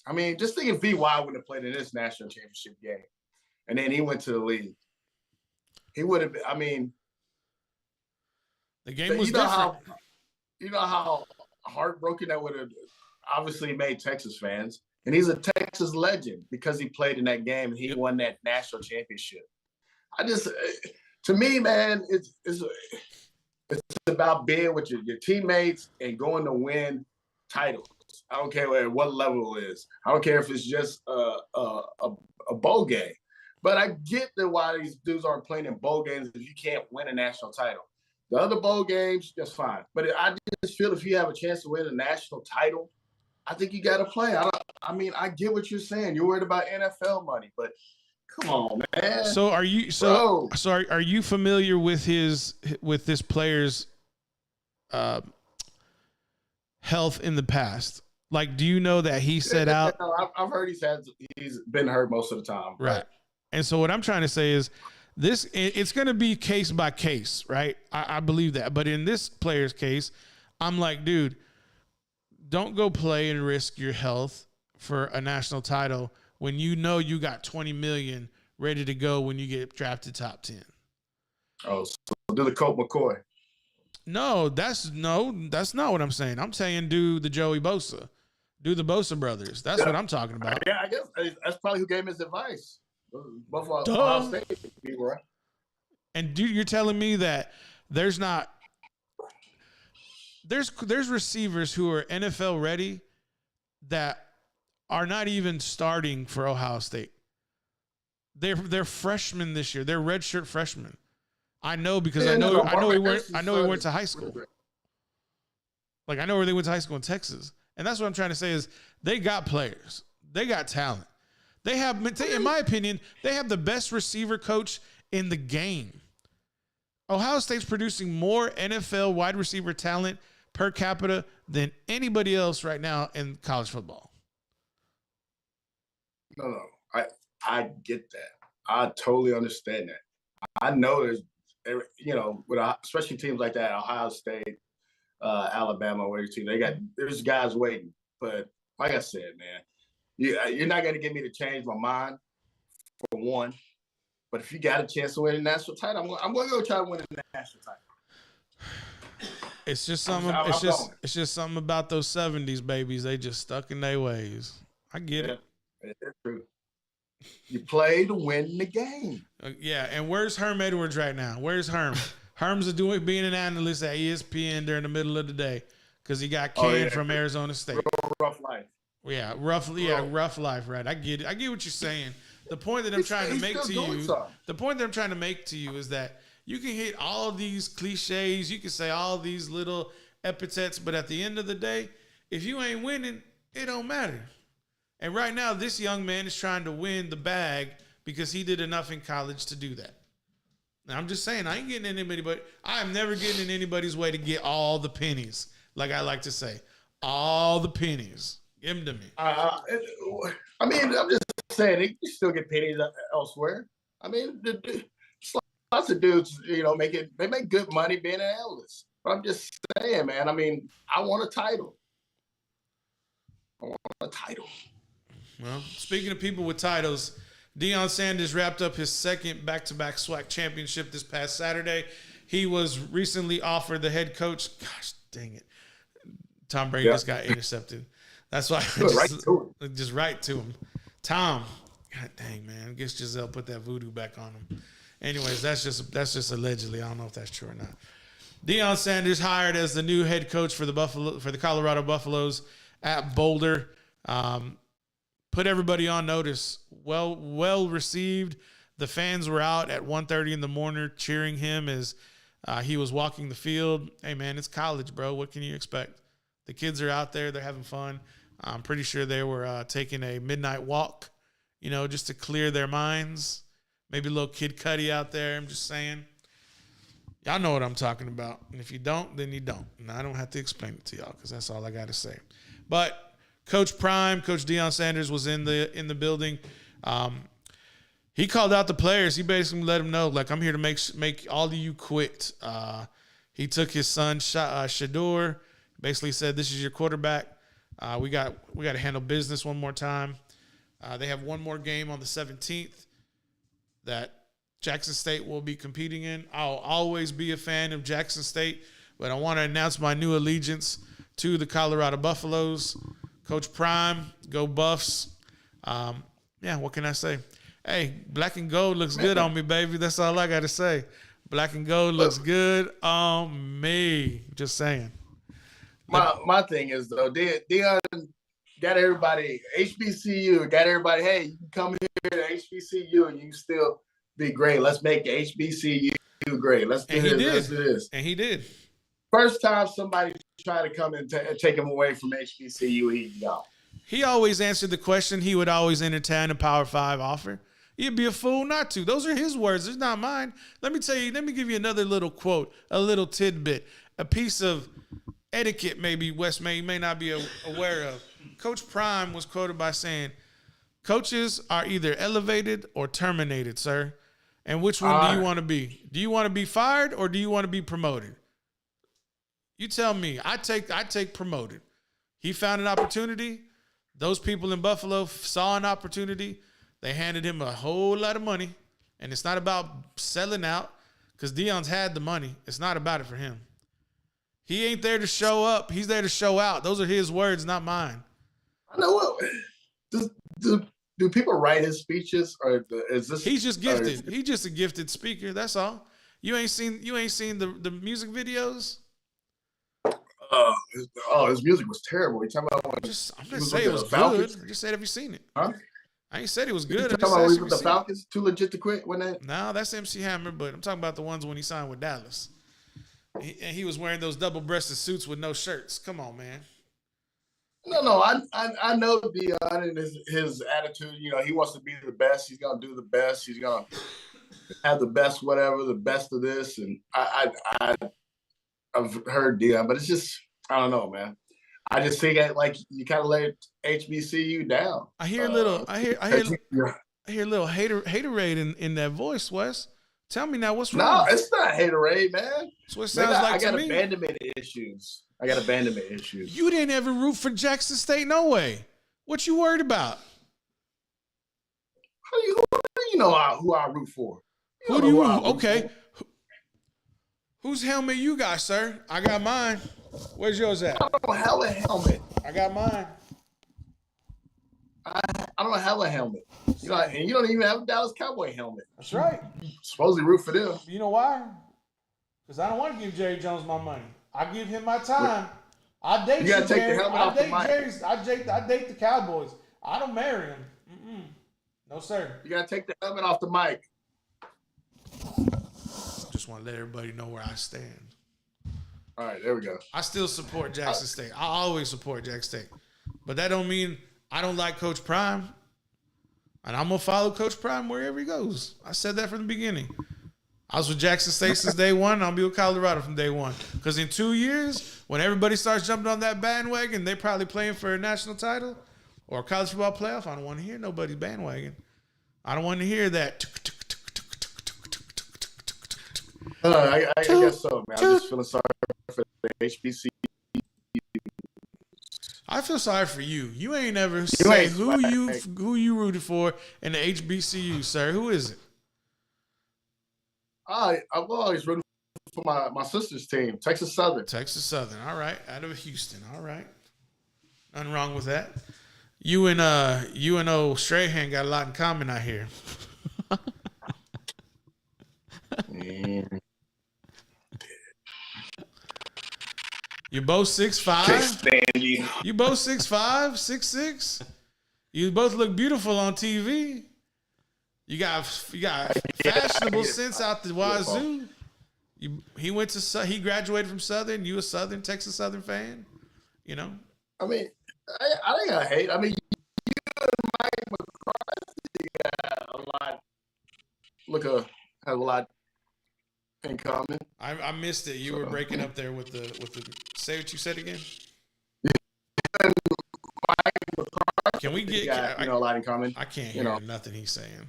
I mean, just think if VY would have played in this national championship game and then he went to the league. He would have been, I mean, the game was different. You know how heartbroken that would have obviously made Texas fans. And he's a Texas legend because he played in that game and he won that national championship. To me, man, it's about being with your teammates and going to win titles. I don't care at what level it is. I don't care if it's just a bowl game. But I get that why these dudes aren't playing in bowl games if you can't win a national title. The other bowl games, that's fine. But I just feel if you have a chance to win a national title, I think you got to play. I get what you're saying. You're worried about NFL money, but come on, man. So are you are you familiar with this player's health in the past? Like, do you know that he set out? I've heard he's been hurt most of the time. Right. And so what I'm trying to say is it's going to be case by case, right? I believe that. But in this player's case, I'm like, dude, don't go play and risk your health for a national title when you know you got $20 million ready to go when you get drafted top 10. Oh, so do the Colt McCoy. No, that's not what I'm saying. I'm saying do the Joey Bosa. Do the Bosa brothers. That's what I'm talking about. Yeah, I guess that's probably who gave him his advice. Both Ohio State people, right? And dude, you're telling me that there's receivers who are NFL ready that are not even starting for Ohio State. They're freshmen this year. They're redshirt freshmen. I know because I know he went to high school. Like I know where they went to high school in Texas. And that's what I'm trying to say is they got players. They got talent. They have, in my opinion, they have the best receiver coach in the game. Ohio State's producing more NFL wide receiver talent per capita than anybody else right now in college football. No. I get that. I totally understand that. I know there's, with especially teams like that, Ohio State, Alabama, where team, there's guys waiting. But like I said, man, you're not going to get me to change my mind, for one. But if you got a chance to win a national title, I'm going to go try to win a national title. It's just something. It's just something about those '70s babies. They just stuck in their ways. I get it. It's true. You play to win the game. Yeah, and where's Herm Edwards right now? Where's Herm? Herm's being an analyst at ESPN during the middle of the day because he got canned from Arizona State. Rough life. Yeah, rough life, right? I get it. I get what you're saying. The point that I'm trying to make to you is that you can hit all of these cliches, you can say all these little epithets, but at the end of the day, if you ain't winning, it don't matter. And right now, this young man is trying to win the bag because he did enough in college to do that. Now, I'm just saying, I ain't getting in anybody, but I am never getting in anybody's way to get all the pennies, like I like to say. All the pennies. Give them to me. I mean, I'm just saying, you still get pennies elsewhere. I mean, lots of dudes, they make good money being an analyst. But I'm just saying, man, I mean, I want a title. Well, speaking of people with titles, Deion Sanders wrapped up his second back-to-back SWAC championship this past Saturday. He was recently offered the head coach. Gosh, dang it. Tom Brady just got intercepted. That's why I just right to him. Tom, God dang, man. I guess Giselle put that voodoo back on him. Anyways, that's just allegedly. I don't know if that's true or not. Deion Sanders hired as the new head coach for the Colorado Buffaloes at Boulder. Put everybody on notice. Well received. The fans were out at 1:30 in the morning cheering him as he was walking the field. Hey, man, it's college, bro. What can you expect? The kids are out there. They're having fun. I'm pretty sure they were taking a midnight walk, just to clear their minds Maybe a little Kid Cudi out there. I'm just saying. Y'all know what I'm talking about. And if you don't, then you don't. And I don't have to explain it to y'all because that's all I got to say. But Coach Prime, Coach Deion Sanders was in the building. He called out the players. He basically let them know, like, I'm here to make all of you quit. He took his son, Shedeur, basically said, this is your quarterback. We got to handle business one more time. They have one more game on the 17th that Jackson State will be competing in. I'll always be a fan of Jackson State, but I want to announce my new allegiance to the Colorado Buffaloes. Coach Prime, go Buffs. What can I say? Hey, black and gold looks good on me, baby. That's all I got to say. Black and gold looks good on me. Just saying. My thing is, though, Deion got everybody, HBCU, got everybody, hey, you can come here to HBCU and you can still be great. Let's make HBCU great. Let's do this. And he did. First time somebody tried to come and take him away from HBCU, he's gone. He always answered the question. He would always entertain a Power 5 offer. You'd be a fool not to. Those are his words. It's not mine. Let me give you another little quote, a little tidbit, a piece of etiquette maybe Wes may not be aware of. Coach Prime was quoted by saying, coaches are either elevated or terminated, sir. And which one do you want to be? Do you want to be fired or do you want to be promoted? You tell me. I take promoted. He found an opportunity. Those people in Buffalo saw an opportunity. They handed him a whole lot of money. And it's not about selling out because Deion's had the money. It's not about it for him. He ain't there to show up. He's there to show out. Those are his words, not mine. I know what. Do people write his speeches, or is this? He's just gifted. He's just a gifted speaker. That's all. You ain't seen the music videos. His music was terrible. You talking about? I'm just saying it was good. I just said, have you seen it? Huh? I ain't said it was good. You talking about with the Falcons? Too legit to quit? When that? No, that's MC Hammer. But I'm talking about the ones when he signed with Dallas. And he was wearing those double-breasted suits with no shirts. Come on, man. No. I know Deion and his attitude. You know, he wants to be the best. He's gonna do the best. He's gonna have the best, whatever, the best of this. And I've heard Deion, but it's just I don't know, man. I just think like you kind of let HBCU down. I hear a little haterade in that voice, Wes. Tell me now, what's wrong? No, it's not haterade, man. That's what it sounds like to me. I got abandonment issues. You didn't ever root for Jackson State, no way. What you worried about? How do you know who I root for? Who do you root? Okay. Whose helmet you got, sir? I got mine. Where's yours at? I don't have a helmet. I got mine. I don't have a helmet. You know, and you don't even have a Dallas Cowboy helmet. That's right. Supposedly root for them. You know why? Because I don't want to give Jerry Jones my money. I give him my time. I date you, gotta take Jerry. the helmet off the mic. I date the Cowboys. I don't marry him. No, sir. You gotta take the helmet off the mic. Just want to let everybody know where I stand. All right, there we go. I still support Jackson State. I always support Jackson State. But that don't mean I don't like Coach Prime. And I'm going to follow Coach Prime wherever he goes. I said that from the beginning. I was with Jackson State since day one. I'll be with Colorado from day one. Because in 2 years, when everybody starts jumping on that bandwagon, they're probably playing for a national title or a college football playoff. I don't want to hear nobody's bandwagon. I don't want to hear that. I guess so, man. I'm just feeling sorry for the HBC. I feel sorry for you. You ain't ever say who you rooted for in the HBCU, sir. Who is it? I've always rooted for my sister's team, Texas Southern. Texas Southern. All right. Out of Houston. All right. Nothing wrong with that. You and old Strahan got a lot in common out here. You both 6'5". You both 6'5", 6'6". You both look beautiful on TV. You got fashionable sense out the wazoo. He graduated from Southern. You a Southern, Texas Southern fan? You know. I mean, I think I hate. I mean, you and Mike McCarthy got a lot have a lot in common. I missed it. You were breaking up there with the. Say what you said again. Can we get a lot in common? I can't hear nothing he's saying.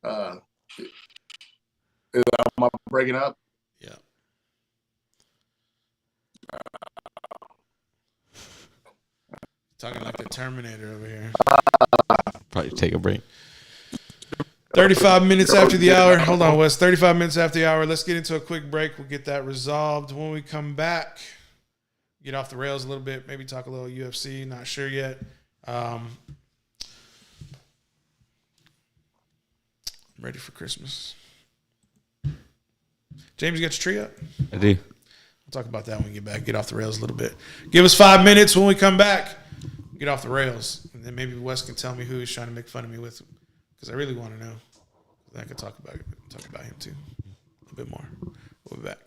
Am I breaking up? Yeah. Talking like the Terminator over here. Probably take a break. 35 minutes after the hour. Hold on, Wes. 35 minutes after the hour. Let's get into a quick break. We'll get that resolved. When we come back, get off the rails a little bit. Maybe talk a little UFC. Not sure yet. I'm ready for Christmas. James, you got your tree up? I do. We'll talk about that when we get back. Get off the rails a little bit. Give us 5 minutes when we come back. Get off the rails. And then maybe Wes can tell me who he's trying to make fun of me with. Because I really want to know. Then I could talk about him too. A little bit more. We'll be back.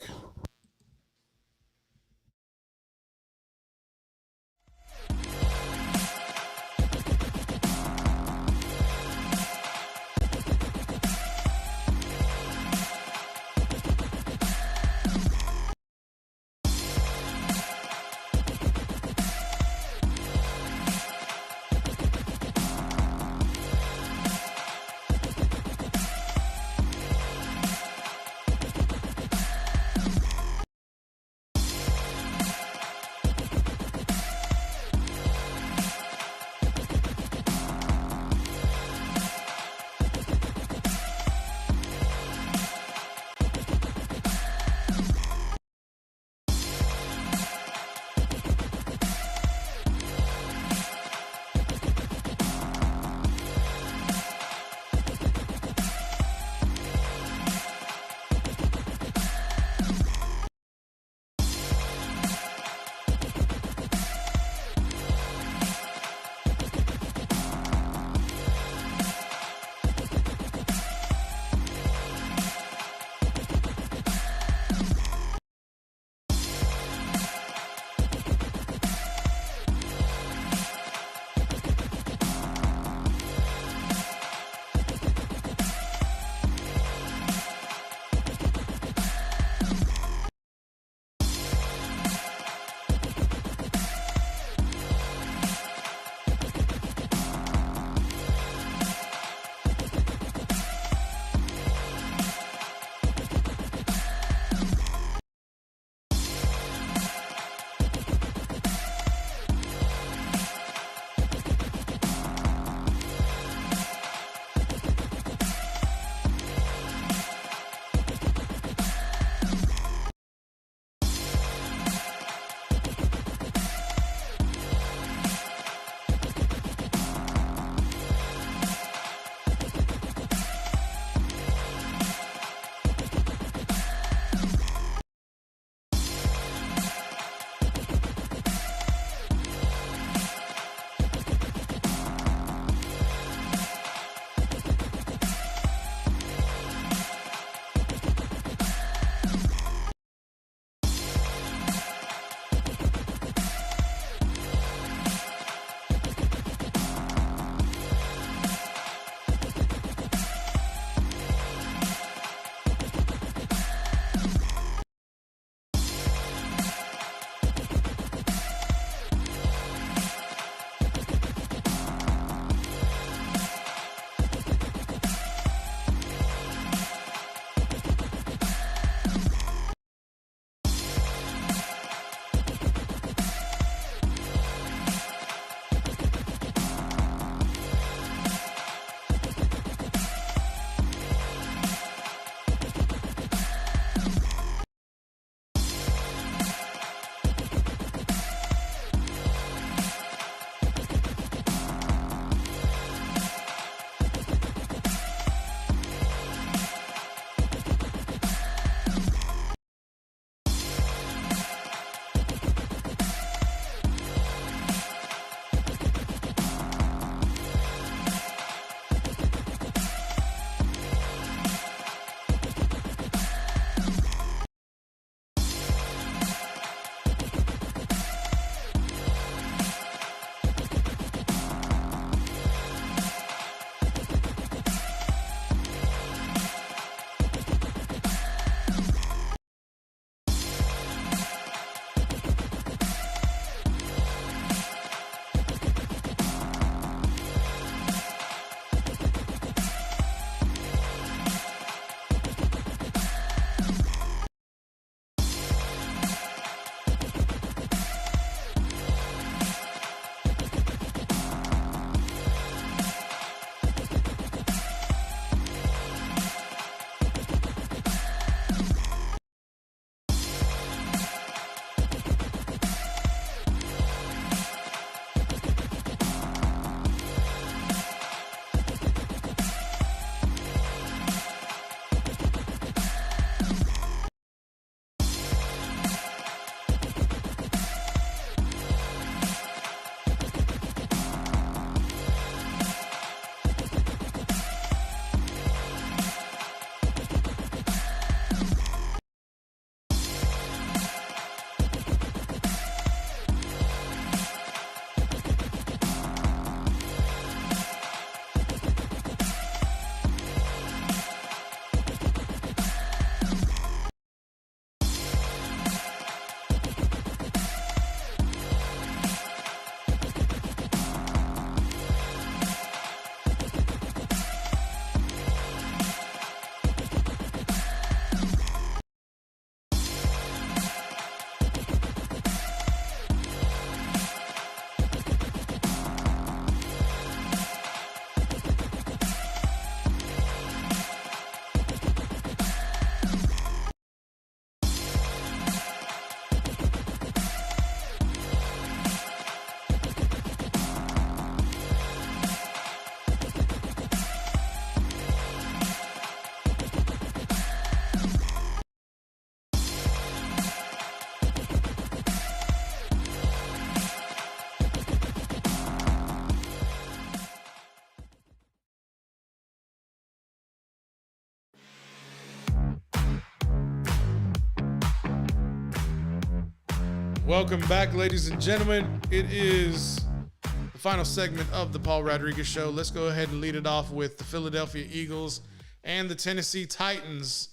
Welcome back, ladies and gentlemen. It is the final segment of the Paul Rodriguez Show. Let's go ahead and lead it off with the Philadelphia Eagles and the Tennessee Titans.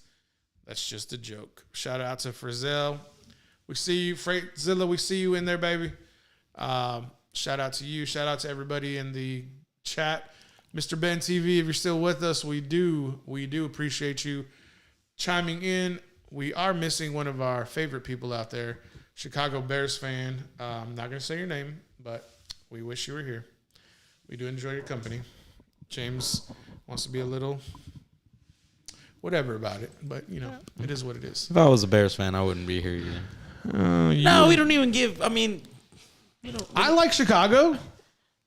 That's just a joke. Shout out to Frizzell. We see you, Freightzilla. We see you in there, baby. Shout out to you. Shout out to everybody in the chat. Mr. Ben TV, if you're still with us, we do appreciate you chiming in. We are missing one of our favorite people out there, Chicago Bears fan. I'm not going to say your name, but we wish you were here. We do enjoy your company. James wants to be a little whatever about it, but, you know, it is what it is. If I was a Bears fan, I wouldn't be here either. No, we don't even give. I mean, I like Chicago.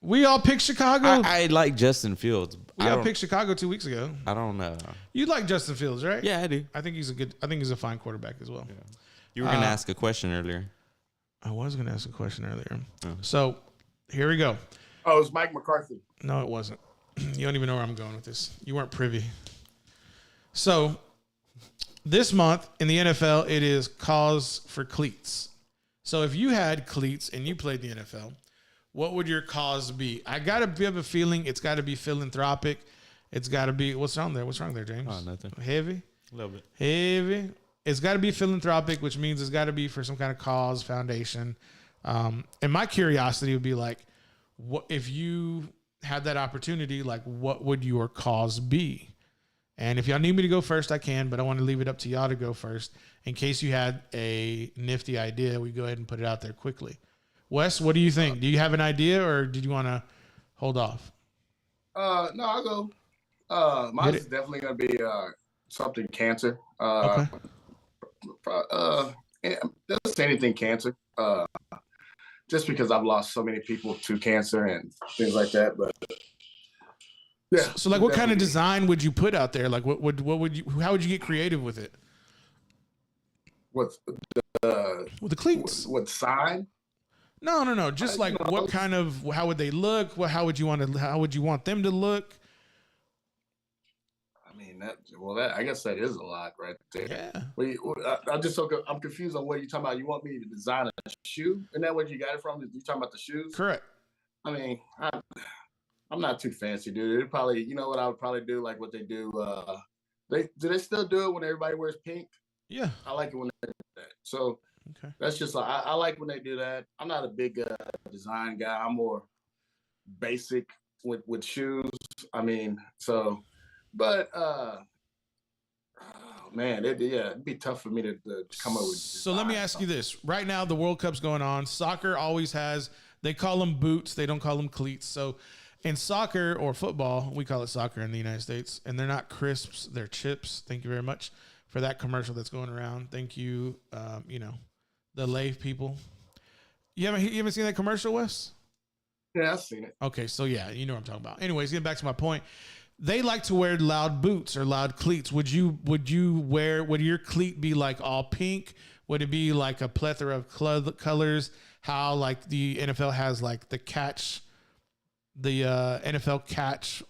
We all picked Chicago. I like Justin Fields. We all picked Chicago 2 weeks ago. I don't know. You like Justin Fields, right? Yeah, I do. I think he's a fine quarterback as well. Yeah. You were going to ask a question earlier. I was going to ask a question earlier. Oh. So here we go. Oh, it was Mike McCarthy. No, it wasn't. You don't even know where I'm going with this. You weren't privy. So this month in the NFL, it is cause for cleats. So if you had cleats and you played the NFL, what would your cause be? I got to have a feeling it's got to be philanthropic. It's got to be, what's wrong there? What's wrong there, James? Oh, nothing. Heavy? A little bit. Heavy. It's got to be philanthropic, which means it's got to be for some kind of cause, foundation. And my curiosity would be like, what if you had that opportunity, like what would your cause be? And if y'all need me to go first, I can, but I want to leave it up to y'all to go first. In case you had a nifty idea, we go ahead and put it out there quickly. Wes, what do you think? Do you have an idea, or did you want to hold off? No, I'll go. Mine is definitely going to be something cancer. Okay. Just anything cancer. Just because I've lost so many people to cancer and things like that, but yeah. So like, what kind of design would you put out there? Like, what would you? How would you get creative with it? With the cleats? What sign? No. Just like what kind of? How would they look? How would you want them to look? I mean that. Well, I guess that is a lot right there. Yeah. I'm confused on what you're talking about. You want me to design a shoe? Isn't that what you got it from? You talking about the shoes? Correct. I mean, I'm not too fancy, dude. It probably, you know what I would probably do, like what they do. Do they still do it when everybody wears pink? Yeah. I like it when they do that. So that's just like I like when they do that. I'm not a big design guy. I'm more basic with shoes. I mean, so, but man, it'd be tough for me to come up with. So let me ask you this: right now, the World Cup's going on. Soccer always has. They call them boots. They don't call them cleats. So. In soccer or football, we call it soccer in the United States, and they're not crisps, they're chips. Thank you very much for that commercial that's going around. Thank you, the Lave people. You haven't seen that commercial, Wes? Yeah, I've seen it. Okay, so yeah, you know what I'm talking about. Anyways, getting back to my point, they like to wear loud boots or loud cleats. Would your cleat be like all pink? Would it be like a plethora of colors? How like the NFL has like the NFL Catch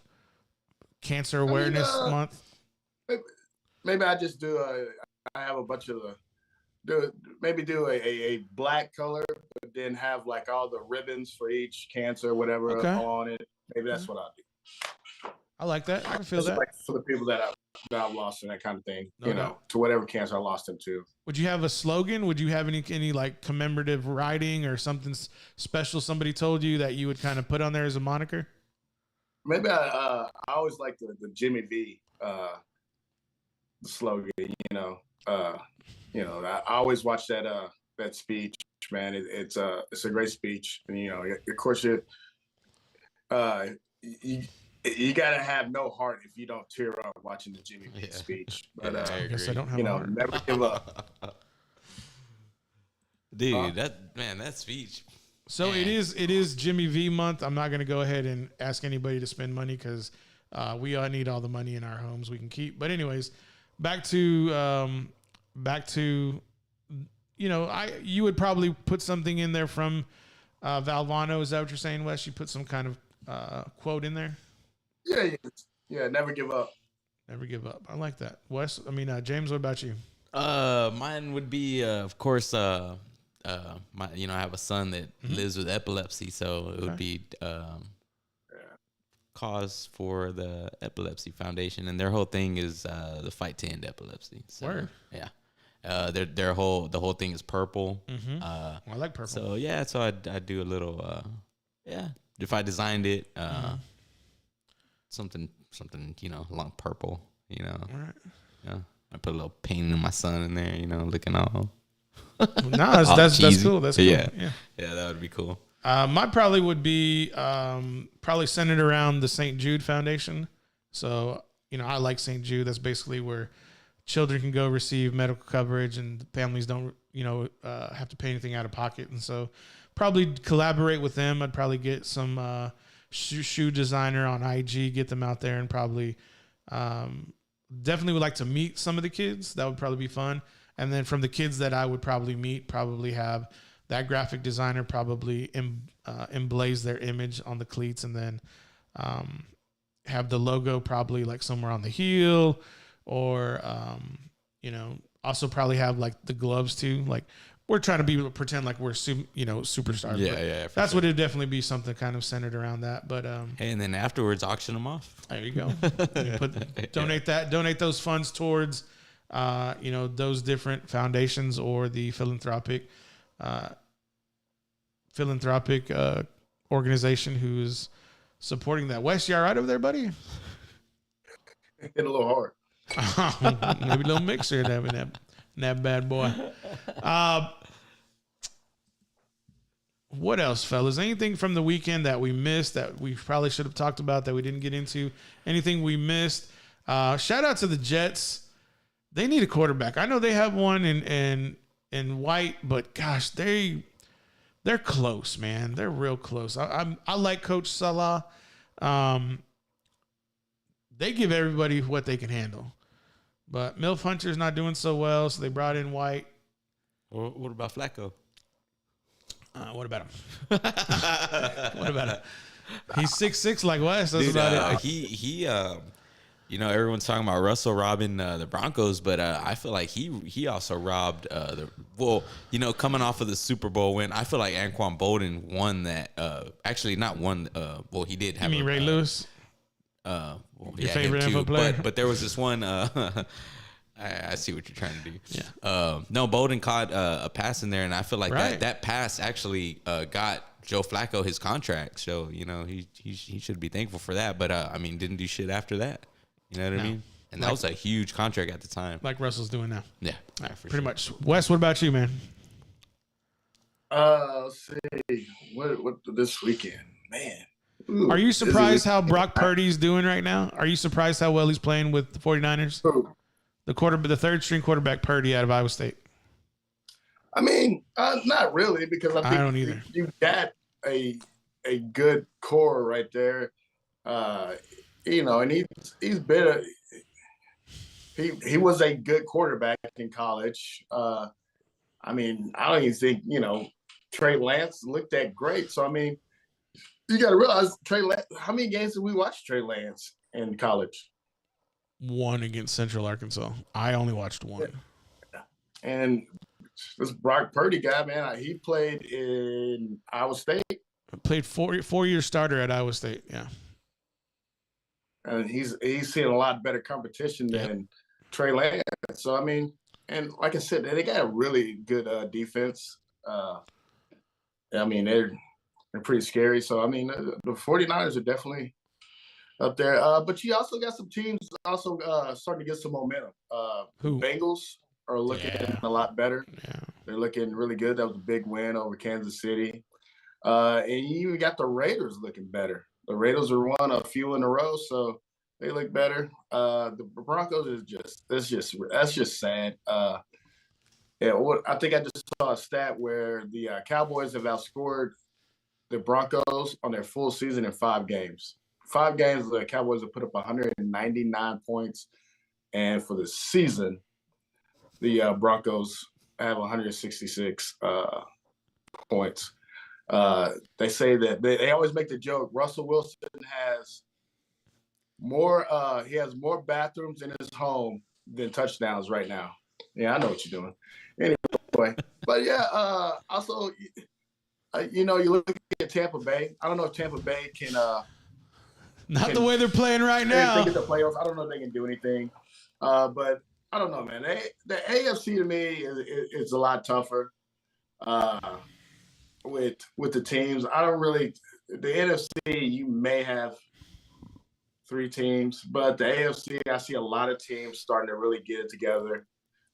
Cancer Awareness Month? Maybe I just do I have a bunch of do a black color, but then have like all the ribbons for each cancer or whatever on it. Maybe that's what I'll do. I like that. I can feel that. Like for the people that I've lost and that kind of thing, to whatever cancer I lost them to. Would you have a slogan? Would you have any like commemorative writing or something special somebody told you that you would kind of put on there as a moniker? Maybe I always like the Jimmy V slogan. I always watch that speech, man. It's a great speech, and of course you gotta have no heart if you don't tear up watching the Jimmy V speech. But I guess I don't have a heart. Never give up. Dude, that speech. So man. It is Jimmy V month. I'm not gonna go ahead and ask anybody to spend money because we all need all the money in our homes we can keep. But anyways, back to you would probably put something in there from Valvano. Is that what you're saying, Wes? You put some kind of quote in there? Yeah. Never give up. Never give up. I like that. James, what about you? Mine would be, of course, I have a son that lives with epilepsy, so it would be cause for the Epilepsy Foundation, and their whole thing is the fight to end epilepsy. So, Word. Yeah. The whole thing is purple. I like purple. So yeah, so I do a little if I designed it, something along purple, All right. Yeah. I put a little painting of my son in there, looking all No, that's cool. That's cool. Yeah, that would be cool. My probably would be probably centered around the St. Jude Foundation. So, I like St. Jude. That's basically where children can go receive medical coverage and families don't, have to pay anything out of pocket. And so probably collaborate with them. I'd probably get some shoe designer on IG, get them out there, and probably definitely would like to meet some of the kids. That would probably be fun. And then from the kids that I would probably meet, probably have that graphic designer probably emblaze their image on the cleats, and then have the logo probably like somewhere on the heel, or also probably have like the gloves too. Like we're trying to pretend like we're superstars. Yeah. That's what it'd definitely be, something kind of centered around that. But hey, and then afterwards auction them off. There you go. Donate those funds towards those different foundations or the philanthropic organization who's supporting that. Wes, you all right over there, buddy? Hit a little hard. Maybe a little mixer in that bad boy. What else, fellas? Anything from the weekend that we missed that we probably should have talked about that we didn't get into? Anything we missed? Shout out to the Jets. They need a quarterback. I know they have one in White, but gosh, they're close, man. They're real close. I like Coach Salah. They give everybody what they can handle, but Milf Hunter's not doing so well, so they brought in White. What about Flacco? What about him? What about him? He's 6'6" like Wes. That's about it. He everyone's talking about Russell robbing the Broncos, but I feel like he also robbed coming off of the Super Bowl win. I feel like Anquan Bolden won that. Actually, not won. He did have. You mean Ray Lewis? Your favorite NFL player? But there was this one. I see what you're trying to do. Yeah. No, Bolden caught a pass in there, and I feel like that pass actually got Joe Flacco his contract. So he should be thankful for that. But didn't do shit after that. You know what I mean? And that was a huge contract at the time. Like Russell's doing now. Yeah. Pretty much. Wes, what about you, man? Let's see. What this weekend? Man. Ooh, are you surprised how Brock Purdy's doing right now? Are you surprised how well he's playing with the 49ers? Ooh. The third string quarterback Purdy out of Iowa State. Not really, because I think don't either. You got a good core right there. And he's been he was a good quarterback in college. I don't even think Trey Lance looked that great. So you got to realize Trey Lance. How many games did we watch Trey Lance in college? One against Central Arkansas. I only watched one. And this Brock Purdy guy, man, he played in Iowa State. Played 4-year starter at Iowa State. Yeah. And he's seeing a lot better competition than Trey Lance. So, and like I said, they got a really good defense. They're pretty scary. So, the 49ers are definitely up there. But you also got some teams also starting to get some momentum. Who? Bengals are looking a lot better. Yeah. They're looking really good. That was a big win over Kansas City. And you even got the Raiders looking better. The Raiders are won a few in a row, so they look better. The Broncos that's just sad. I think I just saw a stat where the Cowboys have outscored the Broncos on their full season in 5 games. 5 games, the Cowboys have put up 199 points, and for the season, the Broncos have 166 points. They say that they always make the joke. Russell Wilson has more bathrooms in his home than touchdowns right now. Yeah, I know what you're doing. Anyway, anyway, but yeah, also, you look at Tampa Bay. I don't know if Tampa Bay can. Not the way they're playing right now. They get the playoffs. I don't know if they can do anything, but I don't know, man. The AFC to me is a lot tougher with the teams. I don't really. The NFC, you may have 3 teams, but the AFC, I see a lot of teams starting to really get it together.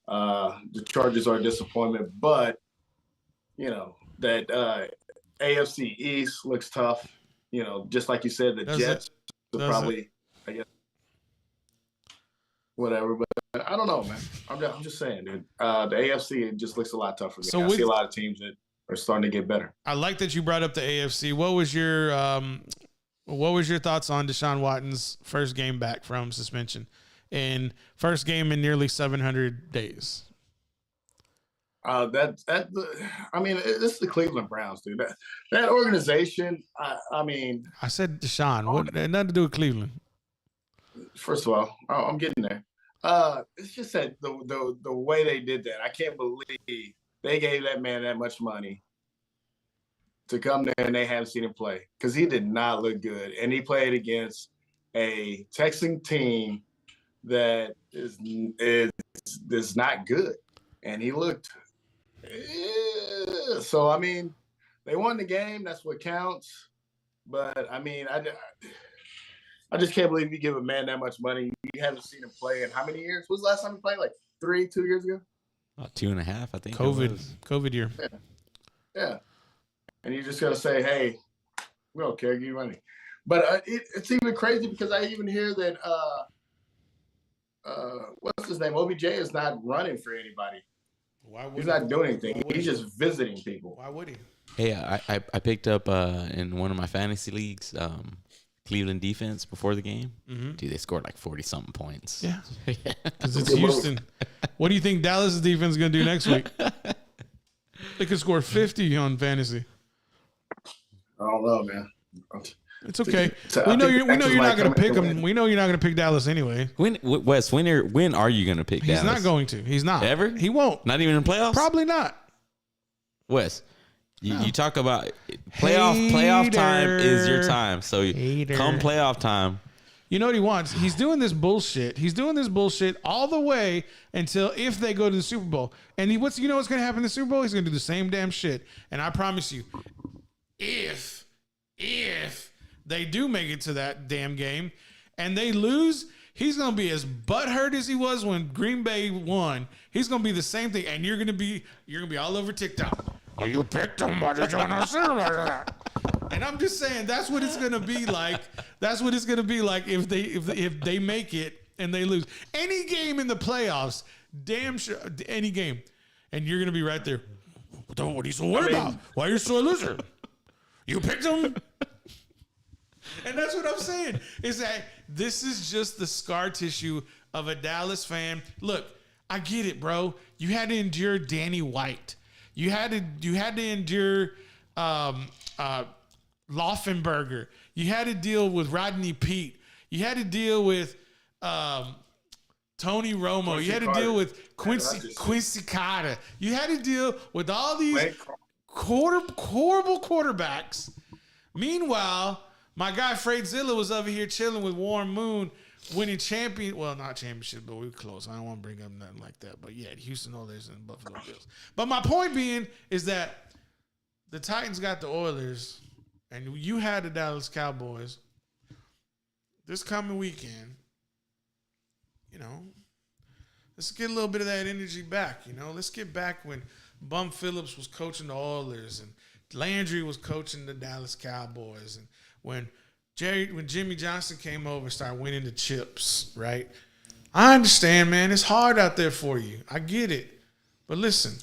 The Chargers are a disappointment, but that AFC East looks tough. Just like you said, the Jets will probably, I guess, whatever. But I don't know, man. I'm just saying, dude. The AFC, it just looks a lot tougher. So I see a lot of teams that are starting to get better. I like that you brought up the AFC. What was your thoughts on Deshaun Watton's first game back from suspension and first game in nearly 700 days? I mean, this is the Cleveland Browns, dude. That organization. I said Deshaun. What had nothing to do with Cleveland? First of all, I'm getting there. It's just that the way they did that. I can't believe they gave that man that much money to come there and they haven't seen him play because he did not look good, and he played against a Texan team that is not good, and he looked. So, I mean, they won the game. That's what counts. But, I mean, I just can't believe you give a man that much money. You haven't seen him play in how many years? When was the last time he played? Like 2 years ago? 2.5, I think. COVID year. Yeah. And you're just going to say, hey, we don't care. Give you money. But it's even crazy because I even hear that, what's his name? OBJ is not running for anybody. He's not doing anything. He's just visiting people. Why would he? Hey, I picked up in one of my fantasy leagues Cleveland defense before the game. Mm-hmm. Dude, they scored like 40-something points. Yeah. Because it's Houston. What do you think Dallas' defense is going to do next week? They could score 50 on fantasy. I don't know, man. It's okay. We know you're not going to pick them. We know you're not going to pick Dallas anyway. When are you going to pick Dallas? He's not going to. He's not. Ever? He won't. Not even in playoffs? Probably not. Wes, you talk about playoff time is your time. So come playoff time. You know what he wants? He's doing this bullshit. He's doing this bullshit all the way until if they go to the Super Bowl. And what's going to happen in the Super Bowl? He's going to do the same damn shit. And I promise you, if they do make it to that damn game and they lose, he's going to be as butthurt as he was when Green Bay won. He's going to be the same thing. And you're going to be all over TikTok. Oh, you picked him. Why did you not say that? And I'm just saying that's what it's going to be like. That's what it's going to be like if they make it and they lose. Any game in the playoffs, damn sure, any game. And you're going to be right there. What are you so worried about? Why are you so a loser? You picked him? And that's what I'm saying, is that this is just the scar tissue of a Dallas fan. Look, I get it, bro. You had to endure Danny White. You had to endure Laufenberger. You had to deal with Rodney Peete. You had to deal with Tony Romo. Quincy you had to Carter. Deal with Quincy Carter. You had to deal with all these horrible quarterbacks. Meanwhile, my guy Fraidzilla was over here chilling with Warren Moon, winning not championship, but we were close. I don't want to bring up nothing like that. But yeah, Houston Oilers and Buffalo Bills. But my point being is that the Titans got the Oilers, and you had the Dallas Cowboys. This coming weekend, let's get a little bit of that energy back. Let's get back when Bum Phillips was coaching the Oilers and Landry was coaching the Dallas Cowboys, and when Jimmy Johnson came over and started winning the chips, right? I understand, man. It's hard out there for you. I get it. But listen,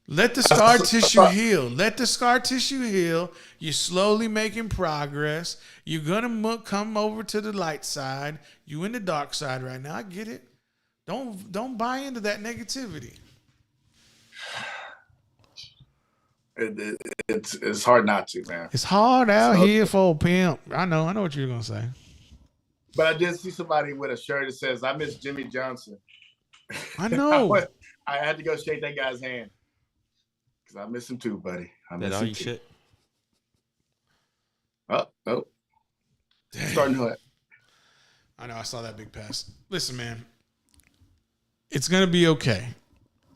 let the scar tissue heal. Let the scar tissue heal. You're slowly making progress. You're going to come over to the light side. You in the dark side right now. I get it. Don't buy into that negativity. It's hard not to, man. It's hard out here for a pimp. I know what you're gonna say. But I did see somebody with a shirt that says, "I miss Jimmy Johnson." I know. I had to go shake that guy's hand. Because I miss him too, buddy. I miss That all him you too. should. Oh. Starting to I know. I saw that big pass. Listen, man, it's going to be okay.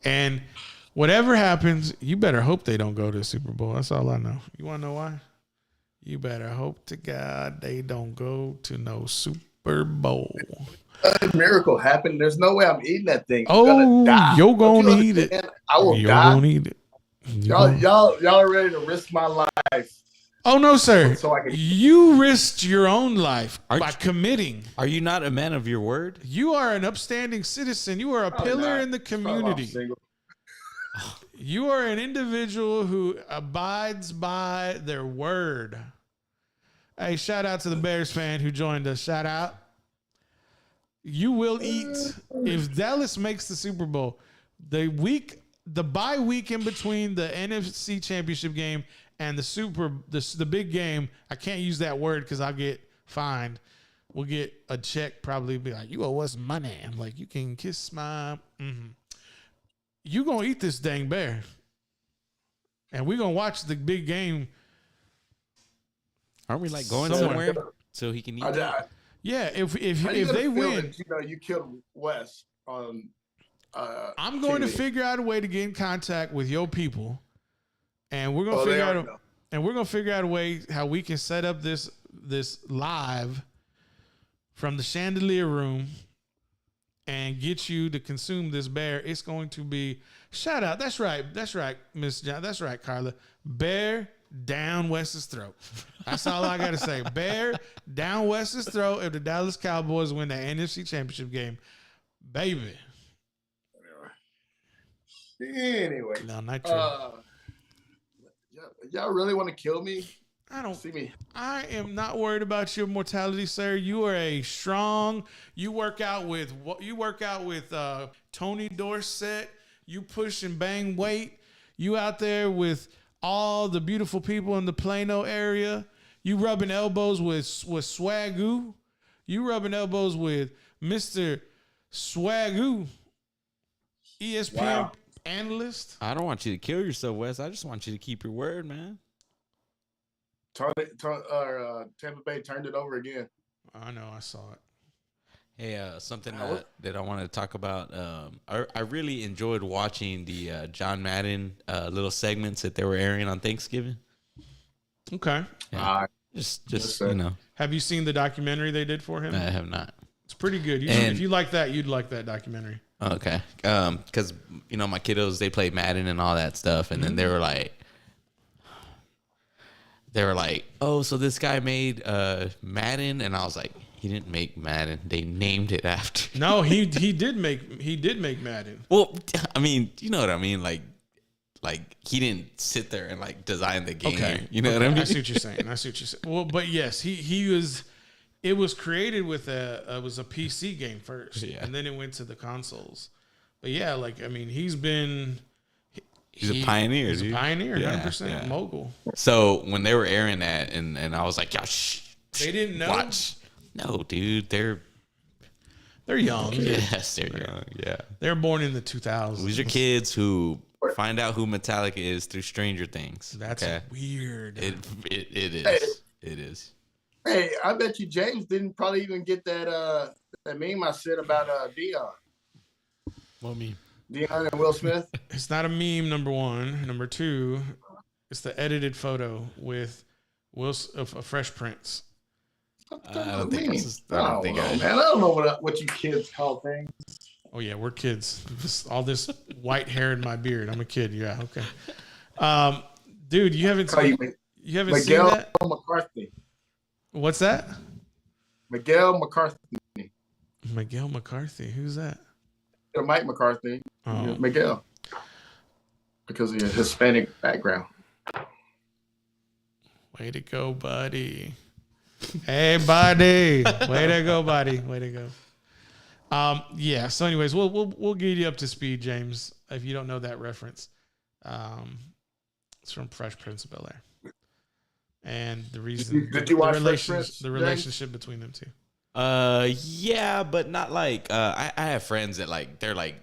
And whatever happens, you better hope they don't go to the Super Bowl. That's all I know. You want to know why? You better hope to God they don't go to no Super Bowl. A miracle happened. There's no way I'm eating that thing. You're gonna eat it. I will die. Gonna eat it. Y'all are ready to risk my life. Oh no, sir! You risked your own life by committing. Are you not a man of your word? You are an upstanding citizen. You are a pillar in the community. You are an individual who abides by their word. Hey, shout out to the Bears fan who joined us. Shout out. You will eat if Dallas makes the Super Bowl. The bye week in between the NFC Championship game and the big game. I can't use that word because I'll get fined. We'll get a check, probably be like, "You owe us money." I'm like, "You can kiss my." Mm-hmm. You gonna eat this dang bear, and we're gonna watch the big game. Aren't we like going somewhere so he can eat that? Yeah, if they win, you killed Wes on. I'm going to figure out a way to get in contact with your people, and we're gonna figure out a way how we can set up this live from the chandelier room and get you to consume this bear. It's going to be shout out. That's right, Miss John. That's right, Carla. Bear down Wes's throat. That's all I gotta say. Bear down Wes's throat if the Dallas Cowboys win the NFC Championship game, baby. Anyway, no, not true. Y'all really want to kill me? I don't see me. I am not worried about your mortality, sir. You are a strong. You work out with Tony Dorsett. You push and bang weight. You out there with all the beautiful people in the Plano area. You rubbing elbows with Swagoo. You rubbing elbows with Mr. Swagoo, ESPN analyst. I don't want you to kill yourself, Wes. I just want you to keep your word, man. Tampa Bay turned it over again. I know. I saw it. Hey, something that I wanted to talk about. I really enjoyed watching the John Madden little segments that they were airing on Thanksgiving. Okay. Yeah. Just you know. Have you seen the documentary they did for him? I have not. It's pretty good. If you like that, you'd like that documentary. Okay. Because my kiddos, they play Madden and all that stuff, and then they were like, oh, so this guy made Madden, and I was like, he didn't make Madden. They named it after. No, he did make Madden. Well, I mean, you know what I mean, like he didn't sit there and like design the game. Okay, you know what I mean. I see what you're saying. Well, but yes, he was. It was created with it was a PC game first, and then it went to the consoles. But yeah, he's been. He's a pioneer. He's a pioneer, 100% mogul. So when they were airing that, and I was like, "Yeah, they didn't know." Watch. No, dude, they're young. Yes, they're young. Yeah, they're born in the 2000s. These are kids who find out who Metallica is through Stranger Things. That's weird. It is. Hey. It is. Hey, I bet you James didn't probably even get that meme I said about Dion. What meme? Dion and Will Smith. It's not a meme. Number one. Number two, it's the edited photo with a Fresh Prince. I don't think man. I don't know what you kids call things. Oh yeah, we're kids. All this white hair in my beard. I'm a kid. Yeah, okay. Dude, you haven't seen Miguel seen that? McCarthy. What's that? Miguel McCarthy. Miguel McCarthy. Who's that? Mike McCarthy. Oh. Miguel. Because of your Hispanic background. Way to go, buddy. Hey, buddy. Way to go, buddy. Way to go. Yeah. So, anyways, we'll get you up to speed, James. If you don't know that reference, it's from Fresh Prince of Bel-Air, and the reason did you watch the relationship between them two. Yeah, but not like I have friends that like they're like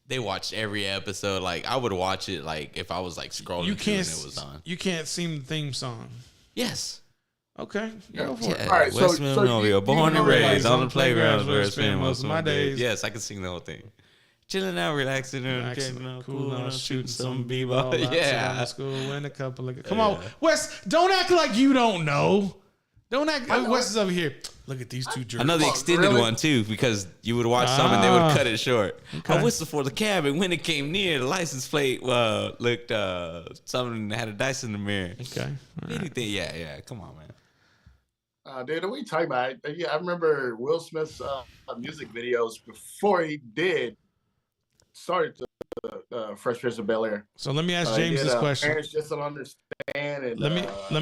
They watched every episode. Like I would watch it like if I was like scrolling and it was on. You can't sing the theme song. Yes. Okay. Go for it. All right. West Monrovia, born and raised on the playgrounds where I spend most of my days. Yes, I can sing the whole thing. Chilling out, relaxing, cool on, shooting some b-ball. Yeah. School, win a couple of. Come on, Wes. Don't act like you don't know. Don't act. Wes is over here. Look at these two jerks. I know the extended one too because you would watch some and they would cut it short. Okay. I whistled for the cab and when it came near, the license plate looked something that had a dice in the mirror. Okay. Anything? Yeah. Come on, man. Dude, what are you talking about? Yeah, I remember Will Smith's music videos before he started the Fresh Prince of Bel-Air. So let me ask James this question. Parents just don't understand. And, let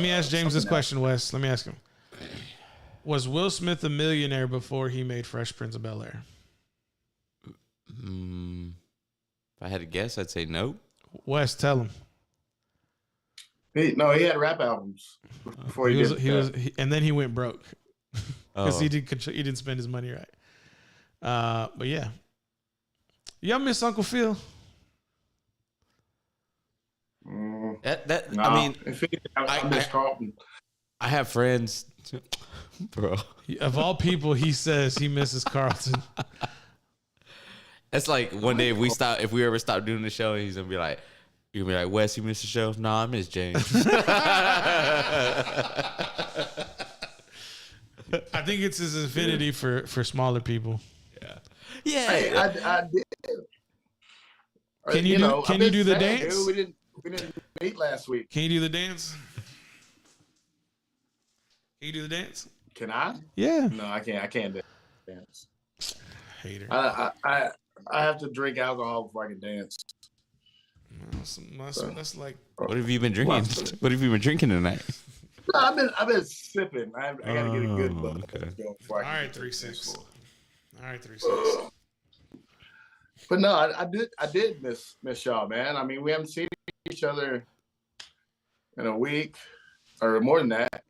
me ask James this question, Wes. Let me ask him. Was Will Smith a millionaire before he made Fresh Prince of Bel-Air? If I had to guess, I'd say no. Wes, tell him. He had rap albums before and then he went broke because he didn't spend his money right. But yeah, y'all miss Uncle Phil? Nah, I mean, I miss Carlton. I have friends, bro. Of all people, he says he misses Carlton. That's like one day if we ever stop doing the show, he's gonna be like. You're gonna be like, Wes, you missed the show? Nah, I miss James. I think it's his affinity for smaller people. Yeah. Hey, I did. Can you do the dance? Dude, we didn't meet last week. Can you do the dance? Can you do the dance? Can I? Yeah. No, I can't. I can't dance. Hater. I have to drink alcohol before I can dance. That's like. What have you been drinking? What have you been drinking tonight? No, I've been sipping. I gotta get a good buzz. Okay. All right, 3-6. All right, 3-6. But no, I did miss y'all, man. I mean, we haven't seen each other in a week or more than that.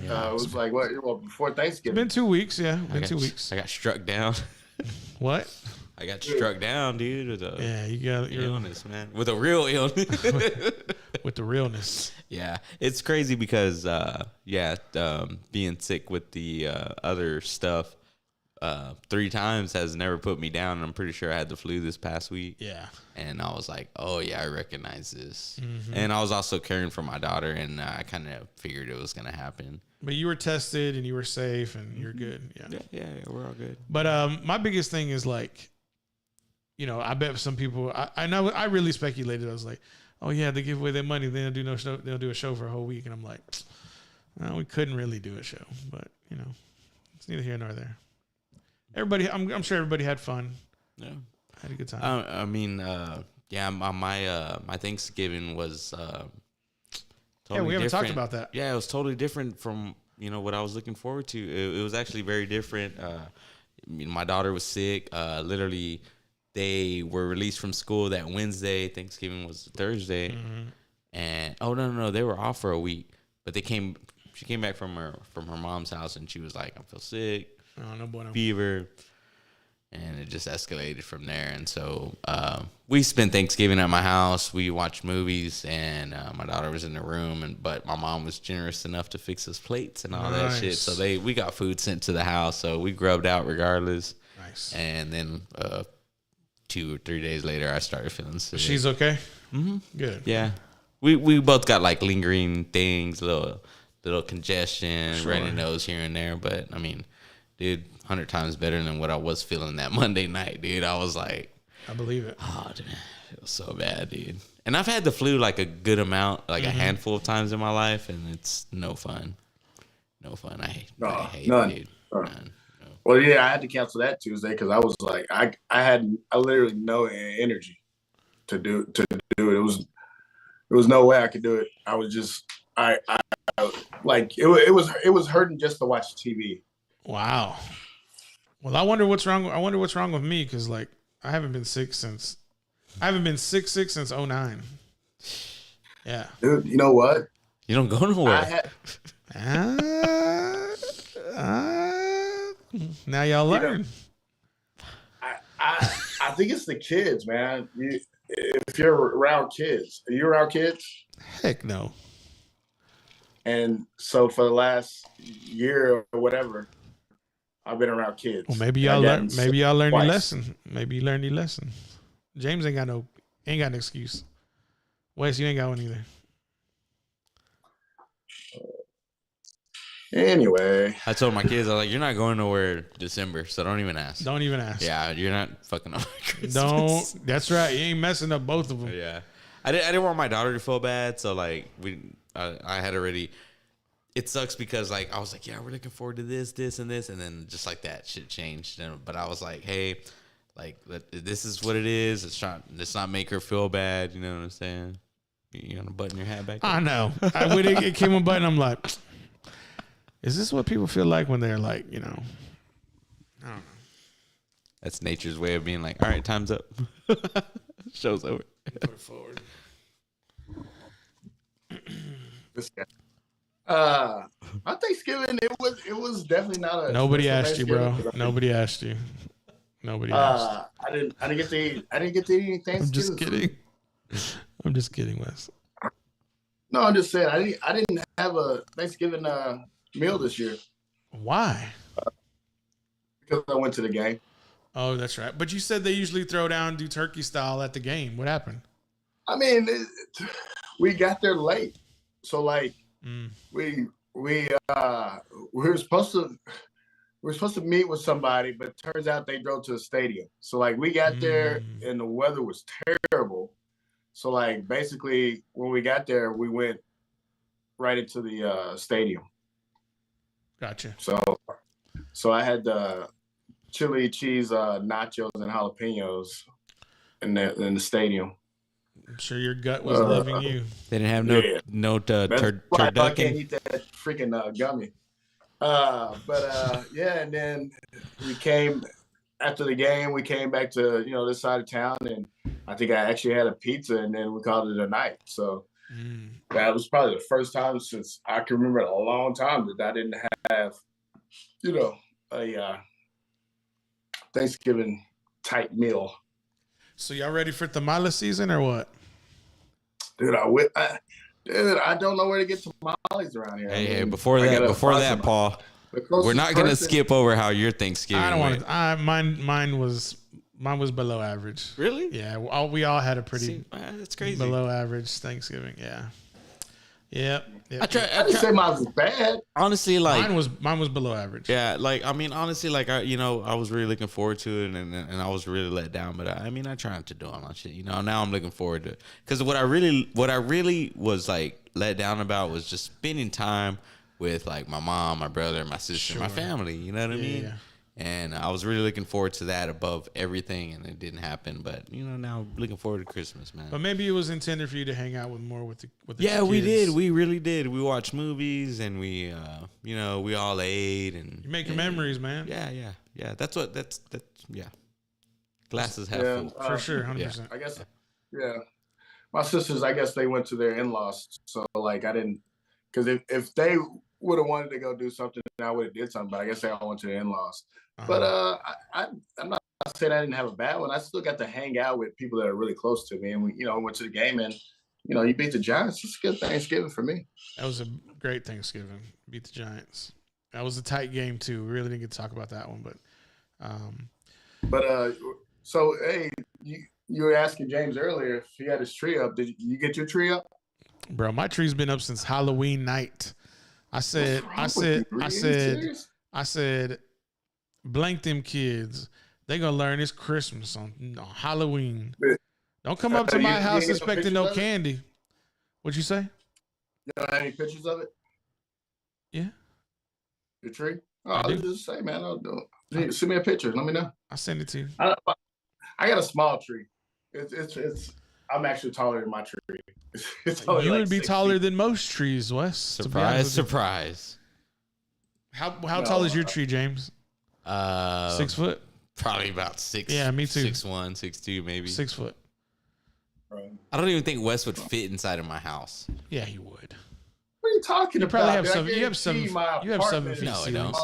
Yeah, it was like before Thanksgiving. It's been 2 weeks, yeah. 2 weeks. I got struck down. What? I got struck down, dude. With you got your illness, man. With a real illness. with the realness. Yeah, it's crazy because being sick with the other stuff 3 times has never put me down. And I'm pretty sure I had the flu this past week. Yeah, and I was like, oh yeah, I recognize this. Mm-hmm. And I was also caring for my daughter, and I kind of figured it was gonna happen. But you were tested and you were safe and you're good. Yeah, we're all good. But my biggest thing is like, I bet some people. I know I really speculated. I was like, oh yeah, they give away their money, then they'll do no show. They'll do a show for a whole week, and I'm like, no, we couldn't really do a show, but it's neither here nor there. Everybody, I'm sure everybody had fun. Yeah, had a good time. I mean, my Thanksgiving was totally we haven't different. talked about that. Yeah, it was totally different from what I was looking forward to. It was actually very different. My daughter was sick. Literally. They were released from school that Wednesday. Thanksgiving was Thursday, and no, they were off for a week. But she came back from her mom's house, and she was like, "I feel sick, fever," and it just escalated from there. And so we spent Thanksgiving at my house. We watched movies, and my daughter was in the room, but my mom was generous enough to fix us plates and all that shit. So we got food sent to the house, so we grubbed out regardless. Nice. And then 2 or 3 days later, I started feeling sick. She's okay? Mm-hmm. Good. Yeah. We both got like lingering things, little congestion, runny nose here and there. But I mean, dude, 100 times better than what I was feeling that Monday night, dude. I was like, I believe it. Oh, dude, it was so bad, dude. And I've had the flu like a good amount, like a handful of times in my life, and it's no fun. No fun. I hate none. it, dude. None. Well, yeah, I had to cancel that Tuesday because I was like, I literally no energy to do it. There was no way I could do it. I was just, it was hurting just to watch TV. Wow. Well, I wonder what's wrong. I wonder what's wrong with me because like I haven't been sick since 2009. Yeah, dude. You know what? You don't go nowhere. Now y'all learn. I think it's the kids, man. If you're around kids, are you around kids? Heck no. And so for the last year or whatever, I've been around kids. Well, maybe y'all learn. Maybe y'all learned your lesson. Maybe you learned your lesson. James ain't got an excuse. Wes, you ain't got one either. Anyway, I told my kids, I was like, "You're not going nowhere December, so don't even ask." Don't even ask. Yeah, you're not fucking up Christmas. Don't. That's right. You ain't messing up both of them. Yeah, I didn't want my daughter to feel bad, so like I had already. It sucks because like I was like, yeah, we're looking forward to this, and this, and then just like that shit changed. But I was like, hey, like this is what it is. Let's not make her feel bad. You know what I'm saying? You gonna button your hat back? I know. When it came unbuttoned, I'm like, is this what people feel like when they're like, I don't know. That's nature's way of being like, all right, time's up. Show's over. Put it forward. this guy. My Thanksgiving, it was definitely not a. Nobody asked you, bro. Nobody asked you. Nobody asked. I didn't get to eat any Thanksgiving. I'm just kidding. I'm just kidding, Wes. No, I'm just saying I didn't have a Thanksgiving meal this year. Why? Because I went to the game. Oh, that's right. But you said they usually throw down, do turkey style at the game. What happened? I mean, we got there late, so like we were supposed to meet with somebody, but it turns out they drove to the stadium. So like we got there and the weather was terrible. So like basically when we got there, we went right into the stadium. Gotcha. So I had the chili cheese nachos and jalapenos in the stadium. I'm sure your gut was loving you. They didn't have no turducken. I can't eat that freaking gummy. Yeah, and then we came after the game. We came back to this side of town, and I think I actually had a pizza, and then we called it a night. So that was probably the first time since I can remember in a long time that I didn't have a Thanksgiving type meal. So y'all ready for tamale season or what? Dude, I don't know where to get tamales around here. Hey, before that, Paul, we're not gonna skip over how your Thanksgiving. I don't want to. Mine was below average. Really? Yeah. We all had a pretty. That's crazy. Below average Thanksgiving. Yeah. Yep. I didn't say mine was bad. Honestly, like mine was below average. Yeah, like I mean, honestly, like I was really looking forward to it, and I was really let down. But I try not to do all that shit. Now I'm looking forward to it because what I really was like let down about was just spending time with like my mom, my brother, my sister, my family. You know what I mean? Yeah. And I was really looking forward to that above everything, and it didn't happen. But now looking forward to Christmas, man. But maybe it was intended for you to hang out with the yeah, kids. We did. We really did. We watched movies, and we we all ate, and you make your memories, man. Yeah. That's yeah. Glasses half full for sure, 100%. I guess. Yeah, my sisters. I guess they went to their in-laws, so like I didn't, because if they would have wanted to go do something, I would have did something. But I guess they all went to their in-laws. But I'm not saying I didn't have a bad one. I still got to hang out with people that are really close to me, and we went to the game, and you beat the Giants. It's a good Thanksgiving for me. That was a great Thanksgiving. Beat the Giants. That was a tight game too. We really didn't get to talk about that one, but. So hey, you were asking James earlier if he had his tree up. Did you get your tree up? Bro, my tree's been up since Halloween night. I said, blank them kids. They gonna learn it's Christmas on Halloween. Don't come up to my house expecting no candy. What'd you say? You don't have any pictures of it? Yeah. Your tree? Oh, I'll just say, man, I'll do it. Send me a picture. Let me know. I'll send it to you. I got a small tree. It's. I'm actually taller than my tree. You would be taller than most trees, Wes. Surprise. How tall is your tree, James? 6 foot? Probably about 6. Yeah, me too. 6'1", 6'2", maybe. 6 foot. I don't even think Wes would fit inside of my house. Yeah, he would. What are you talking about? You have 7 feet. No, I don't. You have 7 feet ceilings.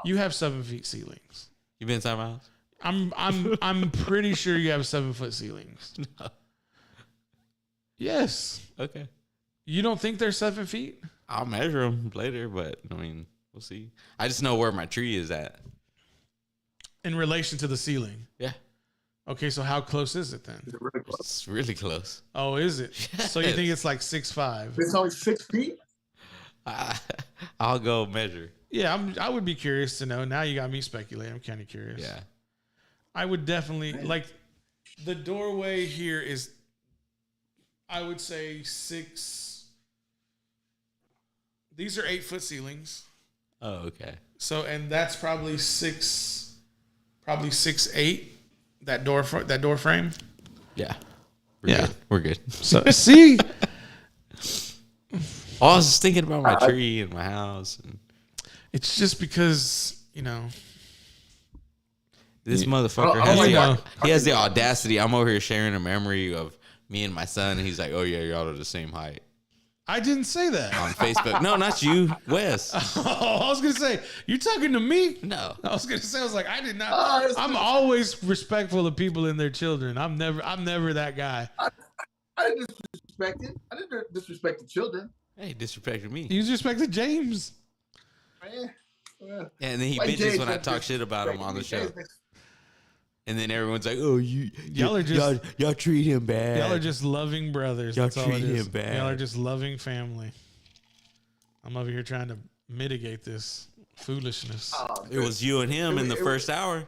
You have 7 feet ceilings. You been inside my house? I'm pretty sure you have 7-foot ceilings. No. Yes. Okay. You don't think they're 7 feet? I'll measure them later, but I mean, we'll see. I just know where my tree is at. In relation to the ceiling? Yeah. Okay, so how close is it then? Is it really close? It's really close. Oh, is it? Yes. So you think it's like 6'5"? It's only 6 feet? I'll go measure. Yeah, I would be curious to know. Now you got me speculating. I'm kind of curious. Yeah. I would definitely, like, the doorway here is, I would say 6. These are 8-foot ceilings. Oh, okay. So, and that's probably 6'8". That door frame. Yeah. Yeah. We're good. So see, I was just thinking about my tree and my house, and it's just because this motherfucker he has the audacity. I'm over here sharing a memory of me and my son, and he's like, "Oh yeah, y'all are the same height." I didn't say that on Facebook. No, not you, Wes. Oh, I was gonna say you talking to me. No, I was gonna say I was like I did not. I'm always respectful of people and their children. I'm never that guy. I didn't disrespect it. I didn't disrespect the children. Hey, disrespected me. You disrespected James. Man. And then he bitches James when I talk shit about him on the show. And then everyone's like, "Oh, y'all treat him bad. Y'all are just loving brothers. Y'all That's all it treat is. him bad. Y'all are just loving family." I'm over here trying to mitigate this foolishness. It was you and him in the first hour.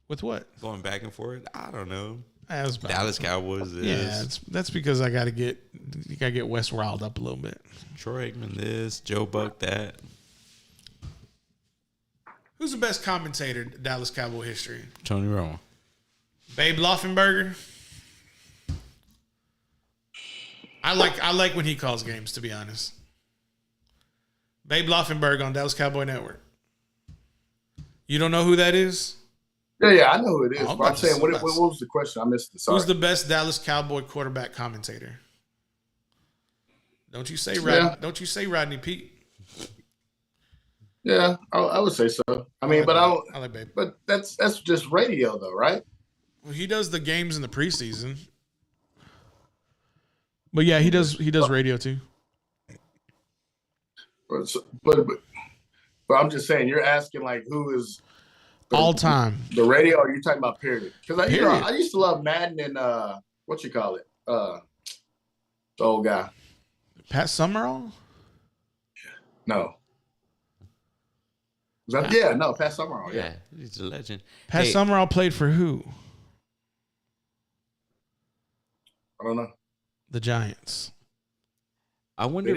With what? Going back and forth. I don't know. Dallas Cowboys. Yeah, that's because I gotta get Wes riled up a little bit. Troy Aikman this, Joe Buck that. Who's the best commentator in Dallas Cowboy history? Tony Romo. Babe Laufenberger. I like when he calls games, to be honest. Babe Laufenberg on Dallas Cowboy Network. You don't know who that is? Yeah, I know who it is. But I'm saying, what was the question? I missed it. Sorry. Who's the best Dallas Cowboy quarterback commentator? Don't you say Rodney Peete? Yeah, I would say so. I mean, but I like Babe. But that's just radio, though, right? Well, he does the games in the preseason. But yeah, he does radio too. But I'm just saying, you're asking like who is all time the radio? Or are you talking about period? Because I used to love Madden and what you call it, the old guy, Pat Summerall. No. Pat Summerall. Yeah, he's a legend. Pat Summerall played for who? I don't know. The Giants. I wonder.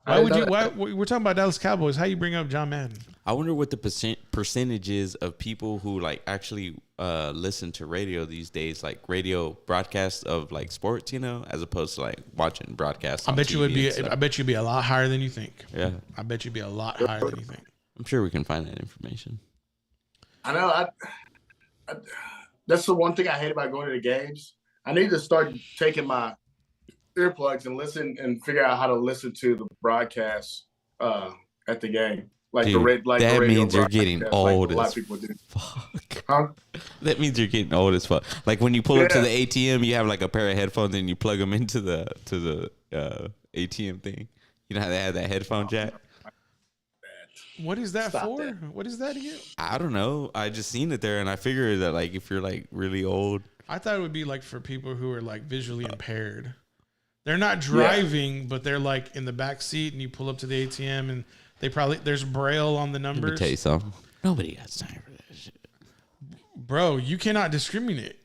Why we're talking about Dallas Cowboys? How you bring up John Madden? I wonder what the percentage is of people who like actually listen to radio these days, like radio broadcasts of like sports, as opposed to like watching broadcasts. I bet you it'd be a lot higher than you think. Yeah, I bet you'd be a lot higher than you think. I'm sure we can find that information. I know. I that's the one thing I hate about going to the games. I need to start taking my earplugs and listen and figure out how to listen to the broadcast at the game. Like Dude, that means you're getting old like a lot as of people do. fuck. Huh? That means you're getting old as fuck. Like when you pull up to the ATM, you have like a pair of headphones and you plug them into the ATM thing. You know how they have that headphone jack? What is that for? What is that again? I don't know. I just seen it there and I figured that like if you're like really old. I thought it would be like for people who are like visually impaired. They're not driving, but they're like in the back seat and you pull up to the ATM and there's Braille on the numbers. Let me tell you something. Nobody has time for that shit. Bro, you cannot discriminate.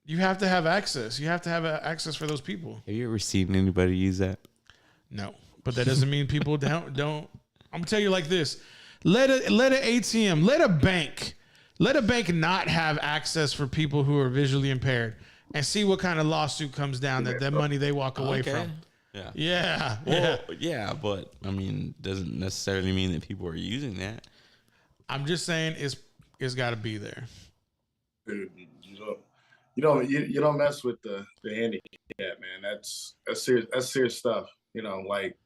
You have to have access. You have to have access for those people. Have you ever seen anybody use that? No, but that doesn't mean people don't. I'm gonna tell you like this: let an ATM, let a bank not have access for people who are visually impaired, and see what kind of lawsuit comes down that money they walk away from. Yeah. Yeah, but I mean, doesn't necessarily mean that people are using that. I'm just saying it's got to be there. Dude, you don't mess with the handicap, man. That's serious stuff. Like,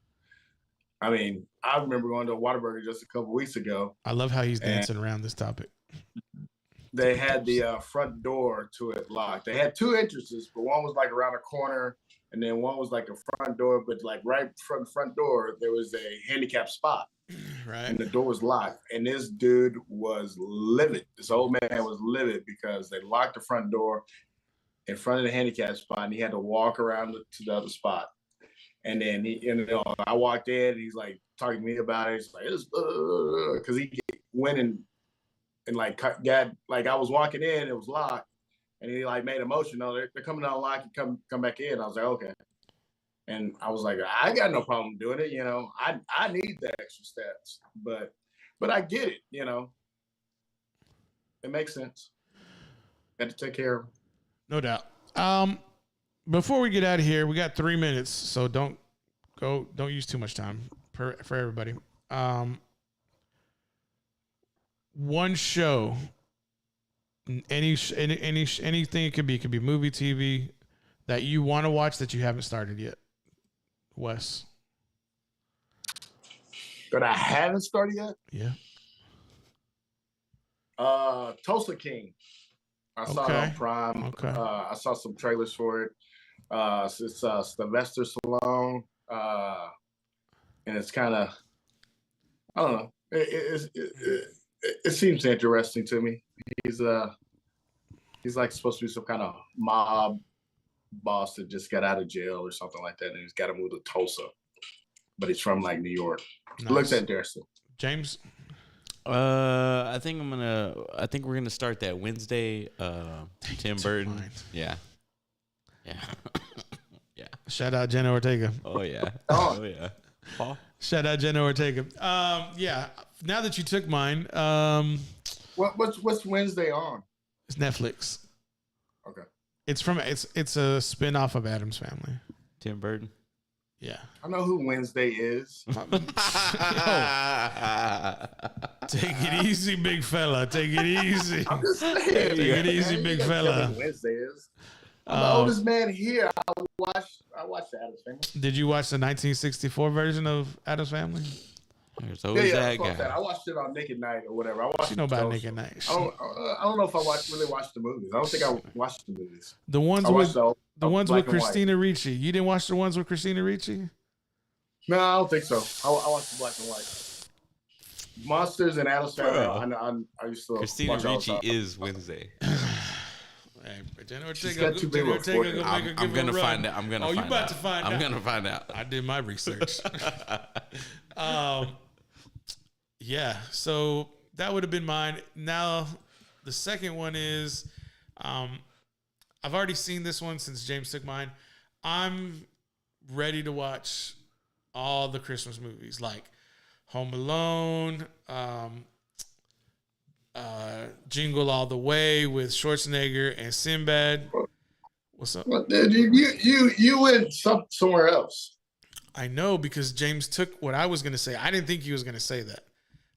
I mean, I remember going to a Whataburger just a couple weeks ago. I love how he's dancing around this topic. they had the front door to it locked. They had two entrances, but one was like around a corner, and then one was like a front door. But like right from the front door, there was a handicap spot, right, and the door was locked. And this dude was livid. This old man was livid because they locked the front door in front of the handicap spot, and he had to walk around to the other spot. And then I walked in, and he's like talking to me about it. He's like, because he went and like got like I was walking in, it was locked, and he like made a motion. No, they're coming to unlock and come back in. I was like, okay, and I was like, I got no problem doing it. I need the extra steps, but I get it. It makes sense. Got to take care of him. No doubt. Before we get out of here, we got 3 minutes, so don't use too much time for everybody. One show, anything it could be movie, TV that you want to watch that you haven't started yet. Wes. That I haven't started yet? Yeah. Tulsa King. I saw it on Prime. Okay. I saw some trailers for it. It's Sylvester Stallone, and it's kind of, I don't know. It seems interesting to me. He's like supposed to be some kind of mob boss that just got out of jail or something like that, and he's got to move to Tulsa, but he's from like New York. Nice. It looks interesting. James. I think we're gonna start that Wednesday. Tim Burton. Yeah. Yeah. Shout out Jenna Ortega. Oh yeah. Oh yeah. Paul. Shout out Jenna Ortega. Yeah. Now that you took mine, what's Wednesday on? It's Netflix. Okay. It's a spin-off of Addams Family. Tim Burton. Yeah. I know who Wednesday is. Take it easy, big fella. Take it easy. I'm just saying. Take it easy, big fella. Wednesday is. I'm the oldest man here. I watched the Addams Family. Did you watch the 1964 version of Addams Family? There's always that guy. I watched it on Naked Night or whatever. You know about Naked Night. I don't know if I really watched the movies. I don't think I watched the movies. The ones with Christina Ricci. You didn't watch the ones with Christina Ricci? No, I don't think so. I watched the black and white. Monsters and Addams Family. I used to Christina Ricci is Wednesday. Hey, I'm gonna find out. You about to find out? I'm gonna find out. I did my research. Yeah, so that would have been mine. Now, the second one is, I've already seen this one since James took mine. I'm ready to watch all the Christmas movies, like Home Alone, Jingle All the Way with Schwarzenegger and Sinbad. What's up? Well, dude, you went somewhere else. I know, because James took what I was going to say. I didn't think he was going to say that.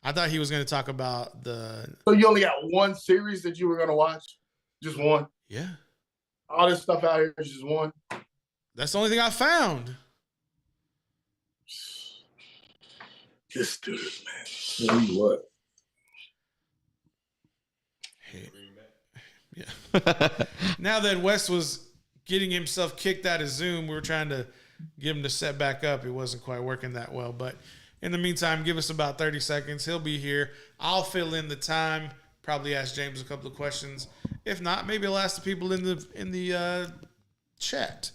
I thought he was going to talk about the... So you only got one series that you were going to watch? Just one? Yeah. All this stuff out here is just one? That's the only thing I found. This dude, man. Tell you what. Yeah. Now that Wes was getting himself kicked out of Zoom, we were trying to give him to set back up. It wasn't quite working that well. But in the meantime, give us about 30 seconds. He'll be here. I'll fill in the time. Probably ask James a couple of questions. If not, maybe I'll ask the people in the chat.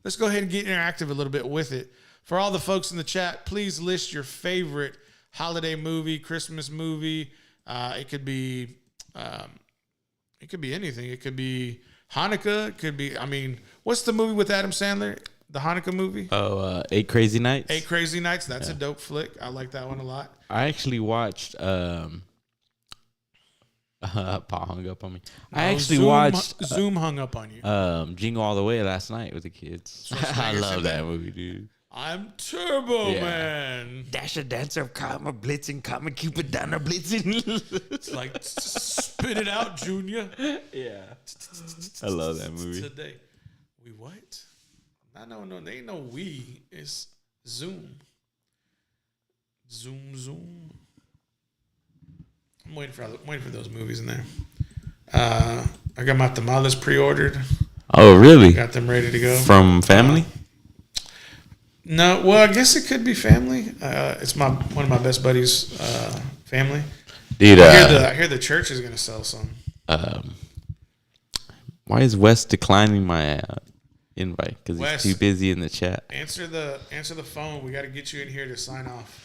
Let's go ahead and get interactive a little bit with it. For all the folks in the chat, please list your favorite holiday movie, Christmas movie. It could be anything. It could be Hanukkah. It could be, what's the movie with Adam Sandler? The Hanukkah movie? Oh, 8 Crazy Nights. 8 Crazy Nights. That's a dope flick. I like that one a lot. I actually watched. Paul hung up on me. Zoom hung up on you. Jingle All the Way last night with the kids. I love that movie, dude. I'm Turbo Man. Dasher, Dancer, Karma, Blitzing, Karma, Cupid, Donner, Blitzing. It's like, spit it out, Junior. Yeah. I love that movie. Today. We what? No, they ain't no we. It's Zoom. Zoom. I'm waiting for those movies in there. I got my tamales pre-ordered. Oh, really? Got them ready to go. From family? No, well, I guess it could be family. It's one of my best buddies' family. Dude, I hear the church is gonna sell some. Why is Wes declining my invite? Because he's too busy in the chat. Answer the phone. We got to get you in here to sign off.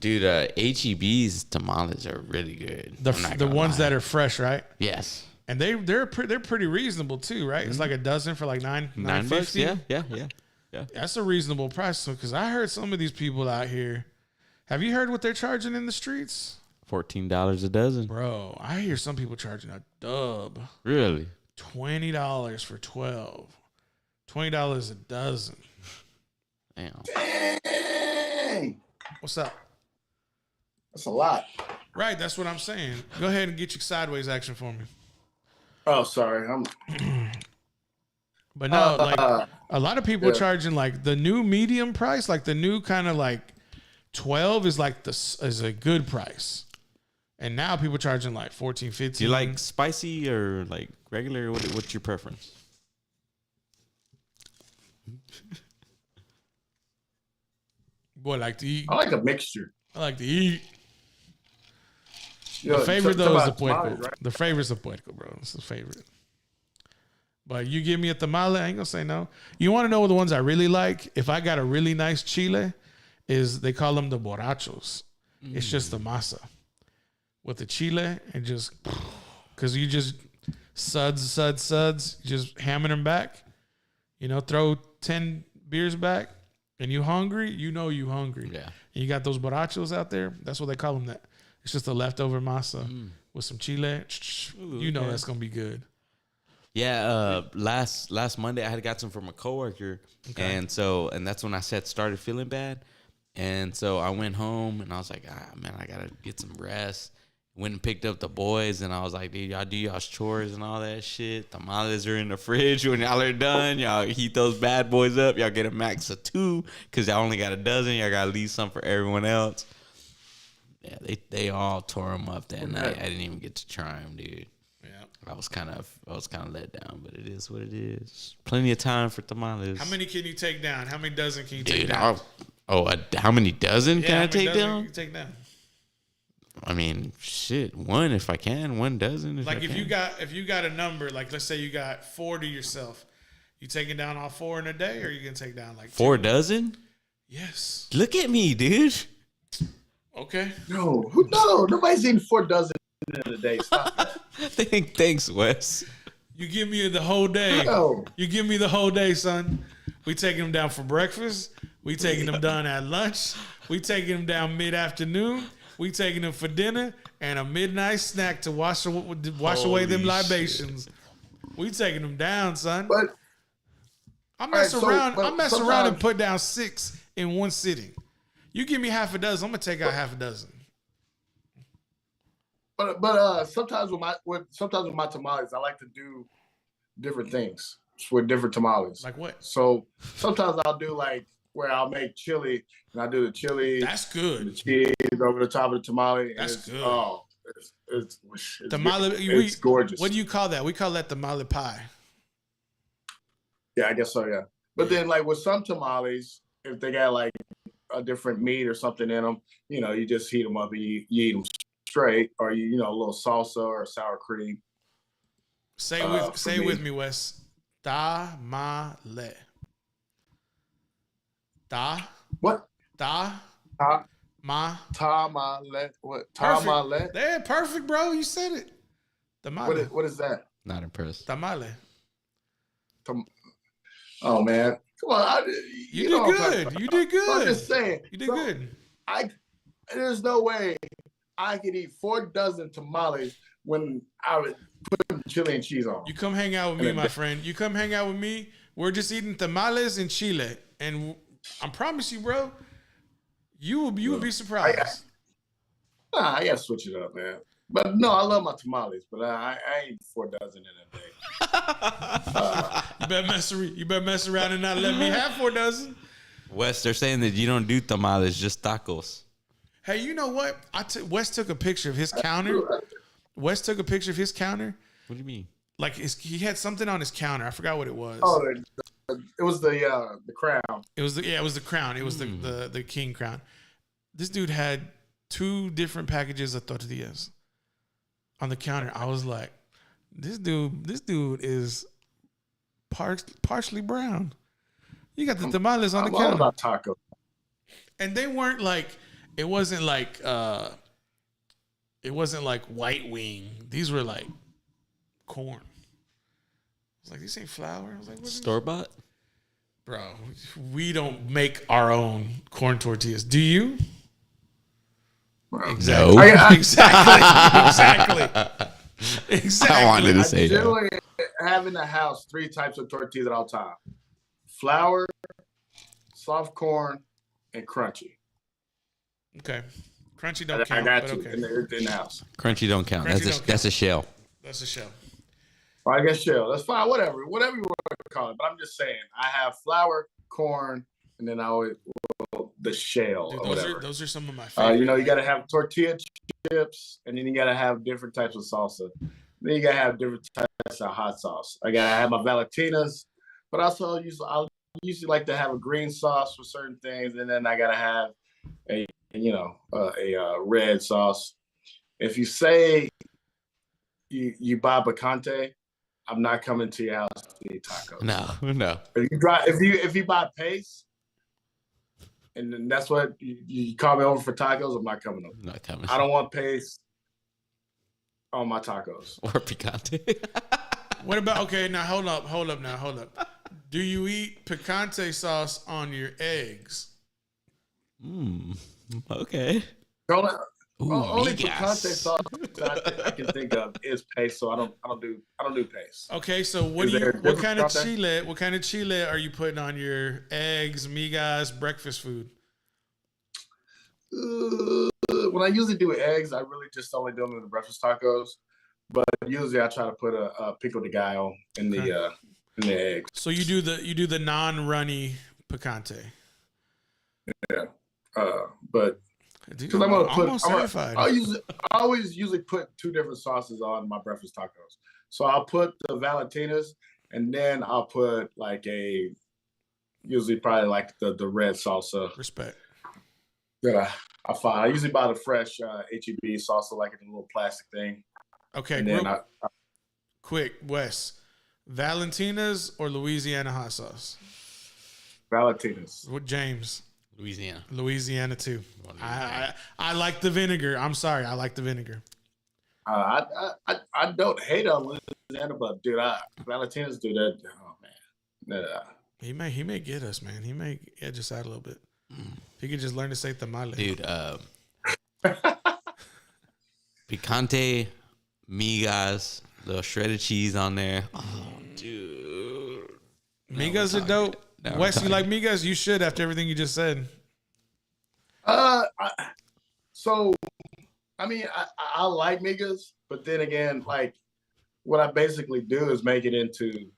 Dude, HEB's tamales are really good. The ones that are fresh, right? Yes. And they're pretty reasonable too, right? It's like a dozen for like $9.50. Yeah. That's a reasonable price. Because I heard some of these people out here. Have you heard what they're charging in the streets? $14 a dozen. Bro, I hear some people charging a dub. Really? $20 for 12. $20 a dozen. Damn. Dang. What's up? That's a lot. Right, that's what I'm saying. Go ahead and get your sideways action for me. Oh, sorry. But no, like a lot of people charging like the new medium price, like the new kind of like 12 is like is a good price. And now people charging like 14, 15. Do you like spicy or like regular? What's your preference? Boy, like to eat. I like a mixture. I like to eat. Yo, the favorite though is the tamales, puerco. right? The favorite's the puerco, bro. It's the favorite. But you give me a tamale, I ain't gonna say no. You want to know the ones I really like? If I got a really nice chile, is they call them the borrachos. It's just the masa with the chile and just because you just suds, just hamming them back. You know, throw 10 beers back, and you hungry. You know you hungry. Yeah. And you got those borrachos out there. That's what they call them. That it's just a leftover masa with some chile. You know that's gonna be good. Yeah, last Monday I had got some from a coworker, and that's when I started feeling bad, and so I went home and I was like, man, I gotta get some rest. Went and picked up the boys, and I was like, dude, y'all do y'all's chores and all that shit. Tamales are in the fridge. When y'all are done, y'all heat those bad boys up. Y'all get a max of 2 because y'all only got a dozen. Y'all gotta leave some for everyone else. Yeah, they all tore them up that night. I didn't even get to try them, dude. I was kind of let down, but it is what it is. Plenty of time for tamales. How many can you take down? How many dozen can you take down? How many dozen can I take down? Can you take down? I mean, shit, one if I can, 1 dozen if I can. If you got a number, like let's say you got 4 to yourself, you taking down all 4 in a day, or are you gonna take down like 4 dozen? Yes. Look at me, dude. Okay. No, nobody's eating 4 dozen in a day. Stop that. Thanks, Wes. You give me the whole day. No. You give me the whole day, son. We taking them down for breakfast. We taking them down at lunch. We taking them down mid-afternoon. We taking them for dinner and a midnight snack to wash away them libations. We taking them down, son. But I mess around and put down 6 in one sitting. You give me half a dozen, I'm gonna take out half a dozen. But sometimes with my tamales, I like to do different things with different tamales. Like what? So sometimes I'll do like where I'll make chili and I do the chili. That's good. The cheese over the top of the tamale. That's good. Oh, it's tamale. It's gorgeous. What do you call that? We call that tamale pie. Yeah, I guess so. Yeah, but then like with some tamales, if they got like a different meat or something in them, you know, you just heat them up and you eat them straight, or you know, a little salsa or sour cream. Say with me, Wes. Tamale. What? Tamale. What? Tamale. Yeah, perfect, bro. You said it. Tamale. What is that? Not impressed. Tamale. Oh man, come on! You did good. You did good. I'm just saying. You did good. There's no way I could eat 4 dozen tamales when I would put chili and cheese on. You come hang out with me, my friend. You come hang out with me. We're just eating tamales and chile, and I promise you, bro, you will be surprised. I gotta switch it up, man. But no, I love my tamales, but I ain't 4 dozen in a day. You better mess around and not let me have 4 dozen. Wes, they're saying that you don't do tamales, just tacos. Hey, you know what? Wes took a picture of his counter, Wes took a picture of his counter. What do you mean? Like he had something on his counter. I forgot what it was. Oh, it was the crown. It was the crown. It was the king crown. This dude had 2 different packages of tortillas on the counter. I was like, this dude is partially brown. You got the tamales on the counter. I'm all about taco. And they weren't like, it wasn't like white wing. These were like corn. I was like, these ain't flour. I was like, what store bought? Bro, we don't make our own corn tortillas. Do you? Exactly. No. Exactly. I wanted to say that. I generally have in the house 3 types of tortillas at all time: flour, soft corn, and crunchy. Okay. Crunchy don't count. I got but you okay. in the house. Crunchy don't count. That's a shell. That's a shell. Well, I guess shell. That's fine. Whatever you want to call it. But I'm just saying, I have flour, corn, and then the shell. Dude, or whatever. Those are some of my favorite. You got to have tortilla chips, and then you got to have different types of salsa. Then you got to have different types of hot sauce. I got to have my Valentinas, but also I usually like to have a green sauce for certain things, and then I got to have a red sauce. If you say you buy picante, I'm not coming to your house to eat tacos. No. If you buy paste, and then that's what you call me over for tacos, I'm not coming over. Not coming. I don't want paste on my tacos or picante. What about now hold up. Do you eat picante sauce on your eggs? Okay. Only picante sauce I can think of is paste, so I don't do paste. Okay, so what kind of chile are you putting on your eggs, migas, breakfast food? When I usually do eggs, I really just only do them in the breakfast tacos. But usually I try to put a pico de gallo in the eggs. So you do the non-runny picante. Yeah, but because I'm gonna put, I always usually put 2 different sauces on my breakfast tacos. So I'll put the Valentinas, and then I'll put usually probably like the red salsa. Respect. That I find. I usually buy the fresh HEB salsa, like in a little plastic thing. Okay, and then quick, Wes, Valentinas or Louisiana hot sauce? Valentinas. What, James? Louisiana too. I like the vinegar. I'm sorry, I like the vinegar. I don't hate on Louisiana, but dude, Valentinas do that. Oh man, he may get us, man. He may edge us out a little bit. He could just learn to say tamale, dude. Picante, migas, little shredded cheese on there. Oh, dude, migas are dope. Wes, you like migas? You should, after everything you just said. I like migas, but then again, like what I basically do is make it into.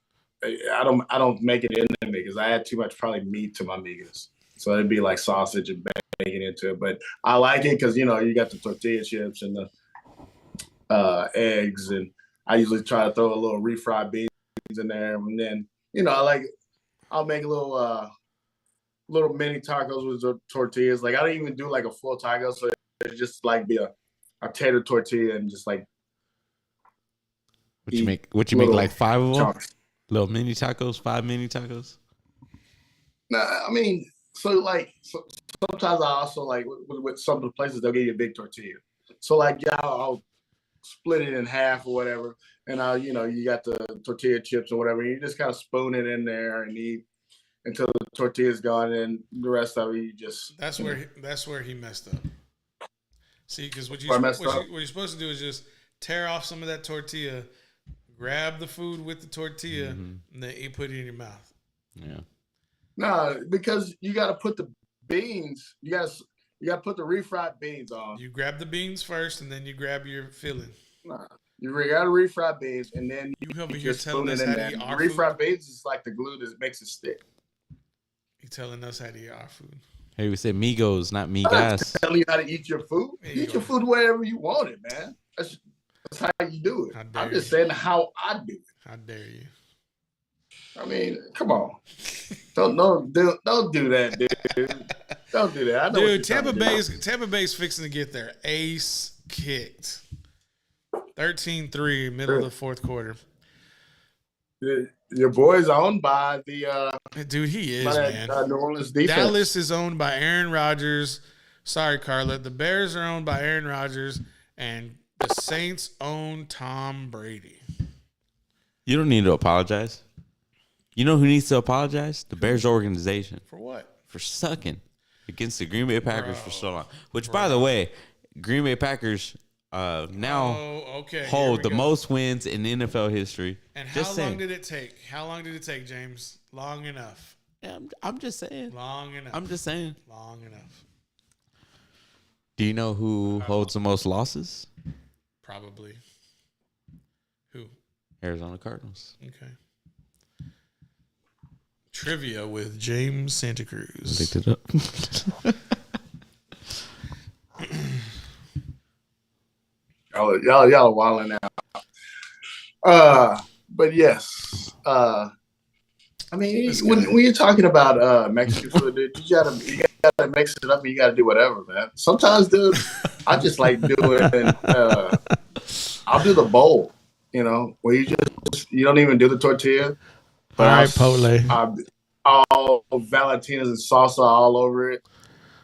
I don't make it into migas. I add too much probably meat to my migas, so it'd be like sausage and bacon into it. But I like it because you got the tortilla chips and the eggs, and I usually try to throw a little refried beans in there, and then I'll make a little mini tacos with the tortillas. Like I don't even do like a full taco, so it's just like be a tater tortilla and just like. What you make like 5 of them? Chunks. Little mini tacos, 5 mini tacos. Nah, I mean, sometimes I also like with some of the places they'll give you a big tortilla. So I'll split it in half or whatever. And you got the tortilla chips or whatever. And you just kind of spoon it in there and eat until the tortilla's gone, and the rest of it you just. That's where he messed up. See, because what you're supposed to do is just tear off some of that tortilla, grab the food with the tortilla, and then you put it in your mouth. Yeah. No, because you got to put the beans. You got to put the refried beans on. You grab the beans first, and then you grab your filling. Nah. You got to refried beans, and then you over here telling us how to eat our refried food? Beans is like the glue that makes it stick. You telling us how to eat our food? Hey, we said Migos, not Migas. I'm telling you how to eat your food. Eat your food wherever you want it, man. how you do it. I'm just saying how I do it. How dare you? I mean, come on. Don't do that, dude. Don't do that. I know dude, Tampa Bay's fixing to get their ace kicked. 13-3, middle of the fourth quarter. Your boy's owned by the dude, he is, man. New Orleans defense. Dallas is owned by Aaron Rodgers. Sorry, Carla. The Bears are owned by Aaron Rodgers, and the Saints own Tom Brady. You don't need to apologize. You know who needs to apologize? The Bears organization. For what? For sucking against the Green Bay Packers for so long. Which, by the way, Green Bay Packers hold the most wins in NFL history. And how long did it take? How long did it take, James? Long enough. Yeah, I'm just saying. Long enough. I'm just saying. Long enough. Do you know who holds the most losses? Probably. Who? Arizona Cardinals. Okay. Trivia with James Santa Cruz. Picked it up. y'all are wilding out. But yes. I mean, when you're talking about Mexican food, dude, you gotta mix it up and you gotta do whatever, man. Sometimes, dude, I just like doing I'll do the bowl, where you don't even do the tortilla. But all Valentina's and salsa all over it.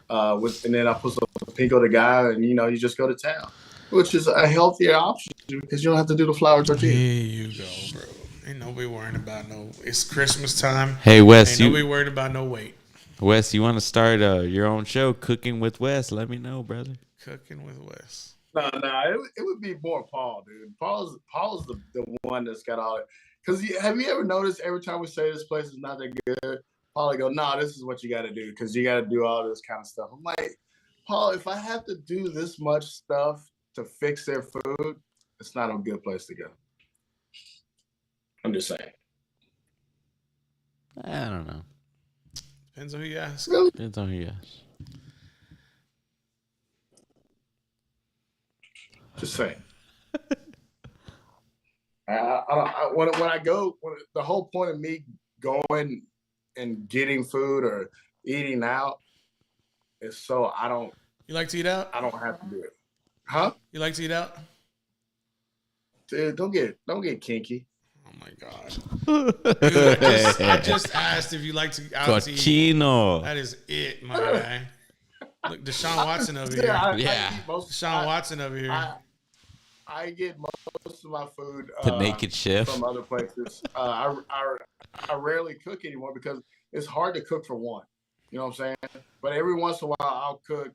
And then I put some pico de gallo, and you just go to town, which is a healthier option because you don't have to do the flour tortilla. Here you go, bro. Ain't nobody worrying about it's Christmas time. Hey, Wes, ain't nobody worried about no weight. Wes, you want to start your own show, Cooking with Wes? Let me know, brother. Cooking with Wes. No, it would be more Paul, dude. Paul's the one that's got all it. Because have you ever noticed every time we say this place is not that good, Paul go, no, this is what you got to do because you got to do all this kind of stuff. I'm like, Paul, if I have to do this much stuff to fix their food, it's not a good place to go. I'm just saying. I don't know. Depends on who you ask. Really? Depends on who you ask. Just saying. When I go, the whole point of me going and getting food or eating out is so I don't. You like to eat out? I don't have to do it. Huh? You like to eat out? Dude, don't get kinky. Oh my God. Dude, I just asked if you like to out to eat. Cochino. That is it, my guy. Look, Deshaun Watson over here. Deshaun Watson over here. I get most of my food the Naked Chef from other places. I rarely cook anymore because it's hard to cook for one. You know what I'm saying? But every once in a while I'll cook.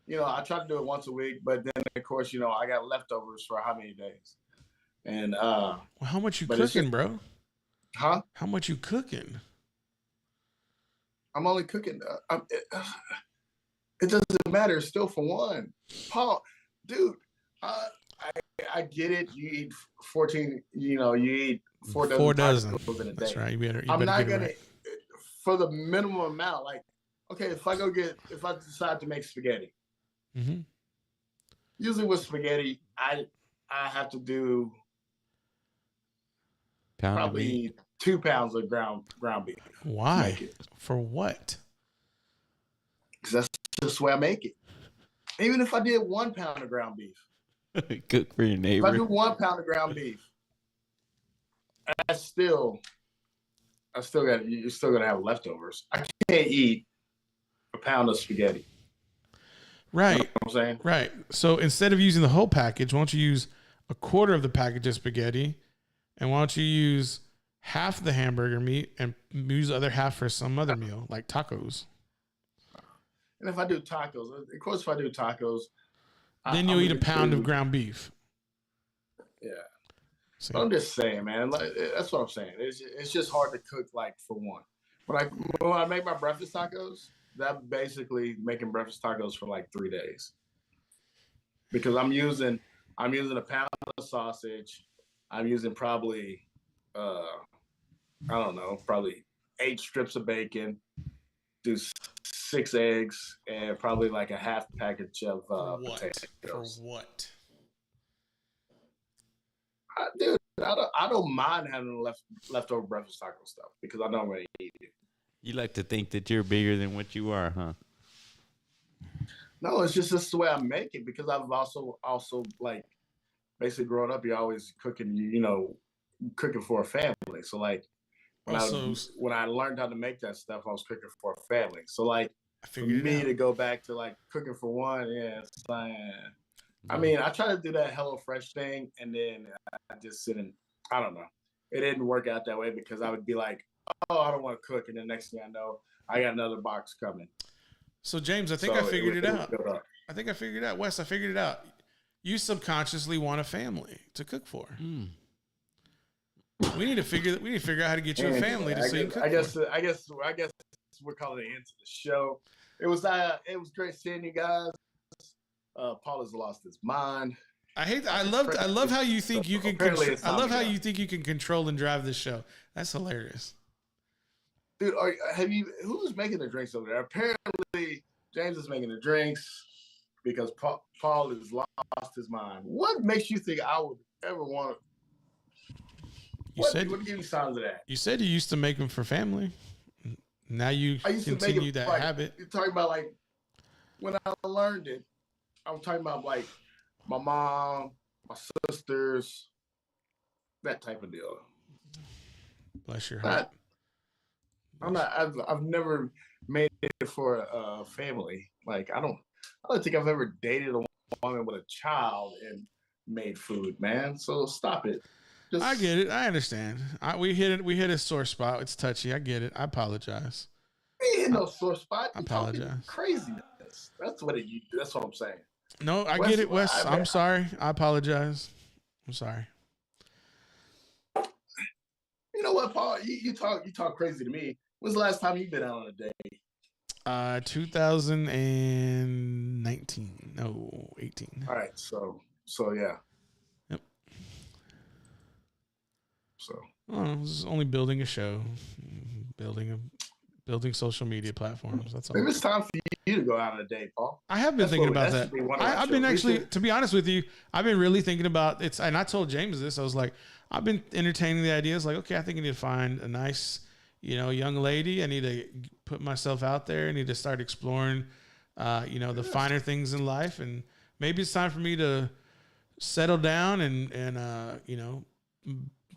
I try to do it once a week, but then of course, I got leftovers for how many days. And well, how much you cooking, bro? Huh? How much you cooking? I'm only cooking. It doesn't matter. It's still for one. Paul, dude, I get it. You eat 14. You eat 4 dozen. In a day. That's right. I'm not gonna for the minimum amount. Like, okay, if I decide to make spaghetti, usually with spaghetti, I have to do probably 2 pounds of ground beef. Why? For what? Because that's just the way I make it. Even if I did 1 pound of ground beef. Cook for your neighbor. If I do 1 pound of ground beef, you're still gonna have leftovers. I can't eat a pound of spaghetti. Right. You know what I'm saying? Right. So instead of using the whole package, why don't you use a quarter of the package of spaghetti? And why don't you use half the hamburger meat and use the other half for some other meal, like tacos? And if I do tacos, then you'll eat a pound of ground beef. Yeah. But I'm just saying, man. That's what I'm saying. It's just hard to cook for one. When I make my breakfast tacos, that basically making breakfast tacos for 3 days. Because I'm using a pound of sausage. I'm using probably probably 8 strips of bacon. Do 6 eggs and probably a half package of potatoes. For what? I don't mind having leftover breakfast taco stuff because I don't really eat it. You like to think that you're bigger than what you are, huh? No, it's just the way I make it because I've also like basically growing up, you're always cooking, cooking for a family. So like when I learned how to make that stuff, I was cooking for a family. So like for me to go back to like cooking for one, it's like, I mean, I try to do that HelloFresh thing, and then I just sit and I don't know. It didn't work out that way because I would be like, oh, I don't want to cook, and the next thing I know, I got another box coming. So James, I think I figured it out. I think I figured it out. Wes, I figured it out. You subconsciously want a family to cook for. We need to figure out how to get you a family so you can cook. I guess we're calling it into the show. It was great seeing you guys. Paul has lost his mind. I love how you think you can. I love how you think you can control and drive this show. That's hilarious. Dude, who's making the drinks over there? Apparently, James is making the drinks because Paul has lost his mind. What makes you think I would ever want? What give you signs of that? You said you used to make them for family. Now you continue that habit. You're talking about like when I learned it. I'm talking about like my mom, my sisters, that type of deal. Bless your heart. I've never made it for a family. Like I don't think I've ever dated a woman with a child and made food, man. So stop it. I get it. I understand. We hit a sore spot. It's touchy. I get it. I apologize. Ain't no sore spot. I apologize. Craziness. That's what I'm saying. No, I get it, Wes. I'm sorry. I apologize. I'm sorry. You know what, Paul? You talk crazy to me. When's the last time you've been out on a date? 2019. No, 18. All right. So yeah. Yep. So. I was only building a show, building social media platforms. That's all. Maybe it's time for you to go out on a date, Paul. I have been thinking about that. I've been actually, to be honest with you, I've been really thinking about it. And I told James this. I was like, I've been entertaining the ideas. Like, okay, I think I need to find a nice, young lady. I need to put myself out there. I need to start exploring, the finer things in life. And maybe it's time for me to settle down and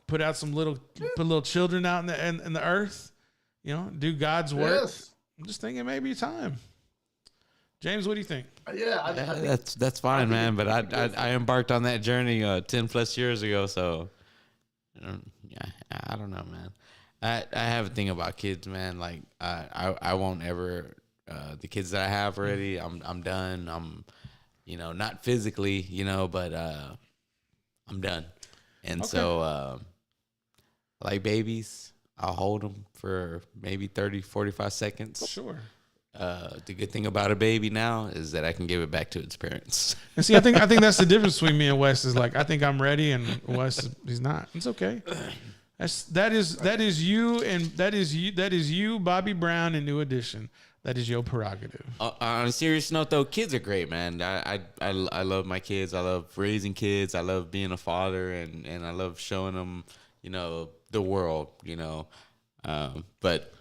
put little children out in the earth. Do God's work. Yes. I'm just thinking maybe time. James, what do you think? Yeah, that's fine, man. But I embarked on that journey 10 plus years ago, so I don't know, man. I have a thing about kids, man. Like I won't ever the kids that I have already. I'm done. I'm not physically, but I'm done. And so like babies, I'll hold them for maybe 30, 45 seconds. Sure. The good thing about a baby now is that I can give it back to its parents. And see, I think that's the difference between me and Wes is like, I think I'm ready and Wes, he's not. It's okay. That is you, Bobby Brown in New Edition. That is your prerogative. On a serious note, though, kids are great, man. I love my kids. I love raising kids. I love being a father, and I love showing them, the world, But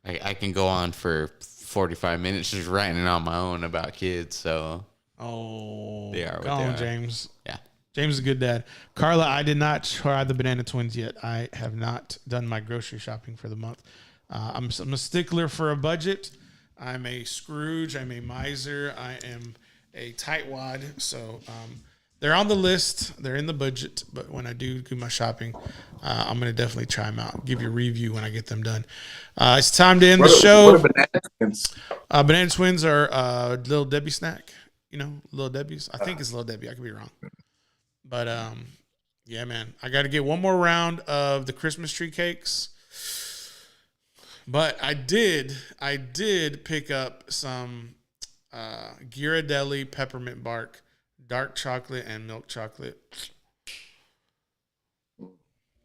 I can go on for 45 minutes just writing on my own about kids. So they are what they are. James. Yeah. James is a good dad. Carla, I did not try the Banana Twins yet. I have not done my grocery shopping for the month. I'm a stickler for a budget. I'm a Scrooge. I'm a miser. I am a tightwad. So they're on the list. They're in the budget. But when I do my shopping, I'm going to definitely try them out. Give you a review when I get them done. It's time to end the show. What are Banana Twins? Banana Twins are Little Debbie snack. Little Debbie's. I think it's Little Debbie. I could be wrong. But, yeah, man. I got to get one more round of the Christmas tree cakes. But I did pick up some Ghirardelli peppermint bark, dark chocolate and milk chocolate.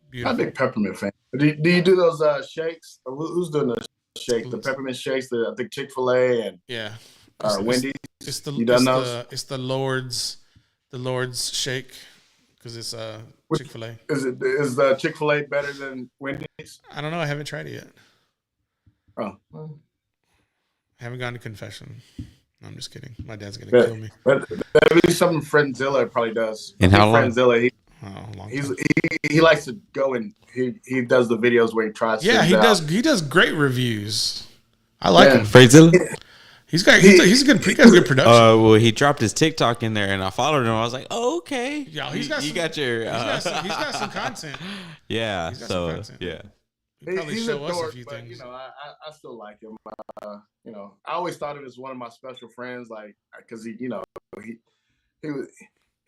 Beautiful. I'm a big peppermint fan. Do you do those shakes? Who's doing the shakes? The peppermint shakes? I think Chick-fil-A and Wendy's. It's the Lord's shake. because it's Chick-fil-A. Is the Chick-fil-A better than Wendy's? I don't know. I haven't tried it yet. Oh, well. I haven't gone to confession. No, I'm just kidding. My dad's gonna kill me. But at least something Friendzilla probably does. And how long? Friendzilla, Long he likes to go and he does the videos where he tries. Yeah, he does. He does great reviews. I like him. Friendzilla? He's got good production. Well, he dropped his TikTok in there, and I followed him. I was like, "Oh, okay." Yeah, he's got some content. Yeah, he's got some content. Yeah. He's a dork, but you know, I still like him. You know, I always thought of him as one of my special friends, like because he's a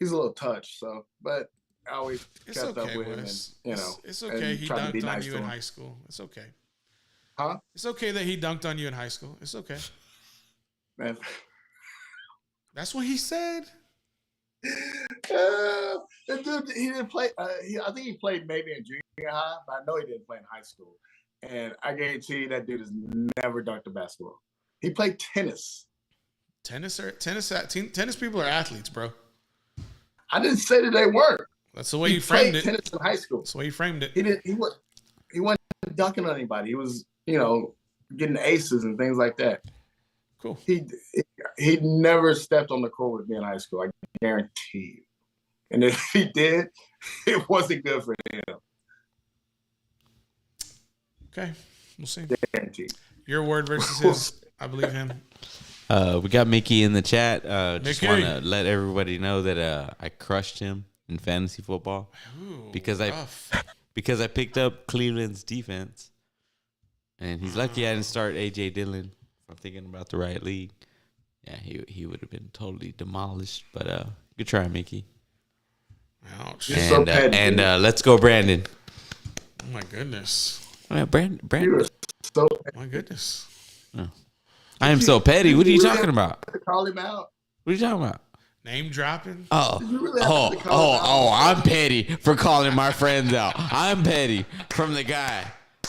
little touched. So, but I always kept up with him, and you know, it's okay. He dunked on you in high school. It's okay. Huh? It's okay that he dunked on you in high school. It's okay. Man. That's what he said. The dude, he didn't play. I think he played maybe in junior high, but I know he didn't play in high school. And I guarantee you that dude has never dunked a basketball. He played tennis. Tennis people are athletes, bro. I didn't say that they weren't. That's the way you framed it. Tennis in high school. That's the way you framed it. He wasn't dunking on anybody. He was, you know, getting aces and things like that. Cool. He never stepped on the court with me in high school. I guarantee you. And if he did, it wasn't good for him. Okay, we'll see. Guaranteed. Your word versus his. I believe him. We got Mickey in the chat. Just Mickey. want to let everybody know that I crushed him in fantasy football. Ooh, because I picked up Cleveland's defense, and he's lucky I didn't start AJ Dillon. I'm thinking about the right league. Yeah, he would have been totally demolished. But good try, Mickey. Ouch. And let's go, Brandon. Oh my goodness. Oh, Brandon. So my goodness. Oh. I am so petty. What are you talking about? Call him out. What are you talking about? Name dropping. I'm petty for calling my friends out. I'm petty from the guy.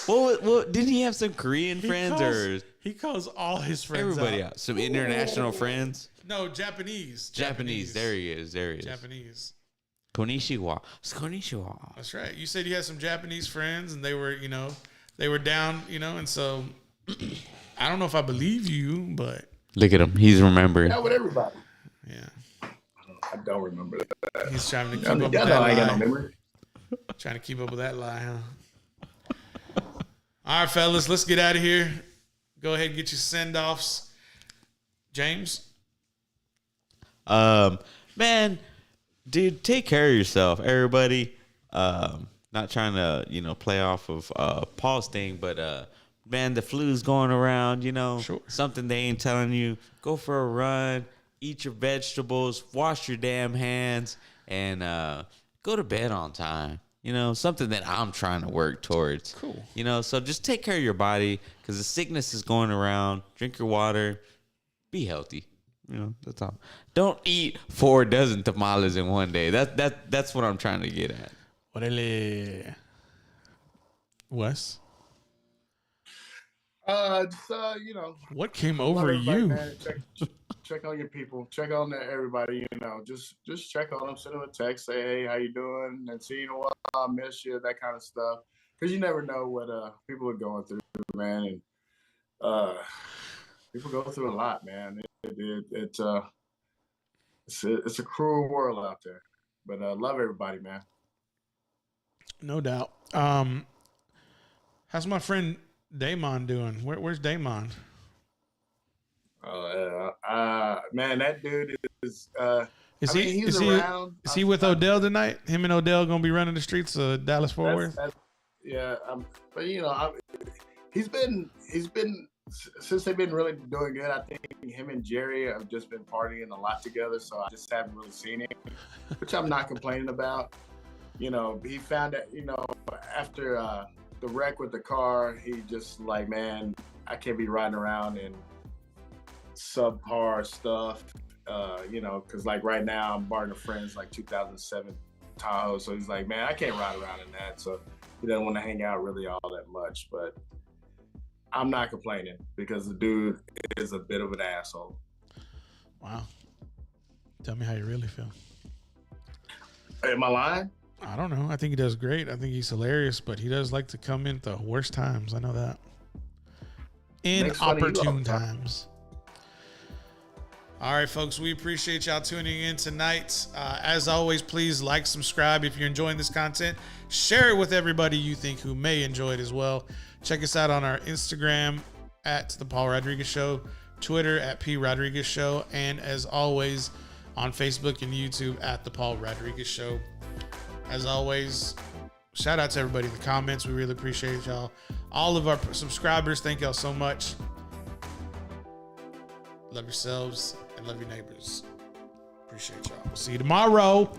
What didn't he have some Korean friends? He calls all his friends everybody out. Some international friends? No, Japanese. There he is. Japanese. Konnichiwa. It's konnichiwa. That's right. You said you had some Japanese friends and they were down, and so I don't know if I believe you, but look at him. He's remembering. Yeah, with everybody. Yeah. I don't remember that. He's trying to keep up with that lie. I ain't got no memory. Trying to keep up with that lie, huh? All right, fellas, let's get out of here. Go ahead and get your send-offs. James? Man, dude, take care of yourself, everybody. Not trying to, play off of Paul's thing, but man, the flu's going around, Sure. Something they ain't telling you. Go for a run, eat your vegetables, wash your damn hands, and go to bed on time. Something that I'm trying to work towards. Cool. So just take care of your body because the sickness is going around. Drink your water. Be healthy. That's all. Don't eat 4 dozen tamales in one day. That's what I'm trying to get at. Orale. Wes? What came over you? Man, check on your people. Check on everybody. Just check on them. Send them a text. Say, hey, how you doing? And see, what I miss you. That kind of stuff. Because you never know what people are going through, man. And people go through a lot, man. It's a cruel world out there. But love everybody, man. No doubt. How's my friend Damon doing? Where's Damon? Man, that dude is. Is around. Is he with Odell tonight? Him and Odell gonna be running the streets of Dallas Fort Worth? Yeah, but he's been since they've been really doing good. I think him and Jerry have just been partying a lot together, so I just haven't really seen him, which I'm not complaining about. He found that after the wreck with the car, he just like, man, I can't be riding around in subpar stuff, because like right now I'm borrowing a friend's like 2007 Tahoe, so he's like, man, I can't ride around in that, so he doesn't want to hang out really all that much. But I'm not complaining because the dude is a bit of an asshole. Wow. Tell me how you really feel. Am I lying? I don't know. I think he does great. I think he's hilarious, but he does like to come in at the worst times. I know that. Inopportune times. All right, folks, we appreciate y'all tuning in tonight. As always, please like, subscribe if you're enjoying this content. Share it with everybody you think who may enjoy it as well. Check us out on our Instagram at The Paul Rodriguez Show, Twitter at P Rodriguez Show, and as always, on Facebook and YouTube at The Paul Rodriguez Show. As always, shout out to everybody in the comments. We really appreciate y'all. All of our subscribers, thank y'all so much. Love yourselves and love your neighbors. Appreciate y'all. We'll see you tomorrow.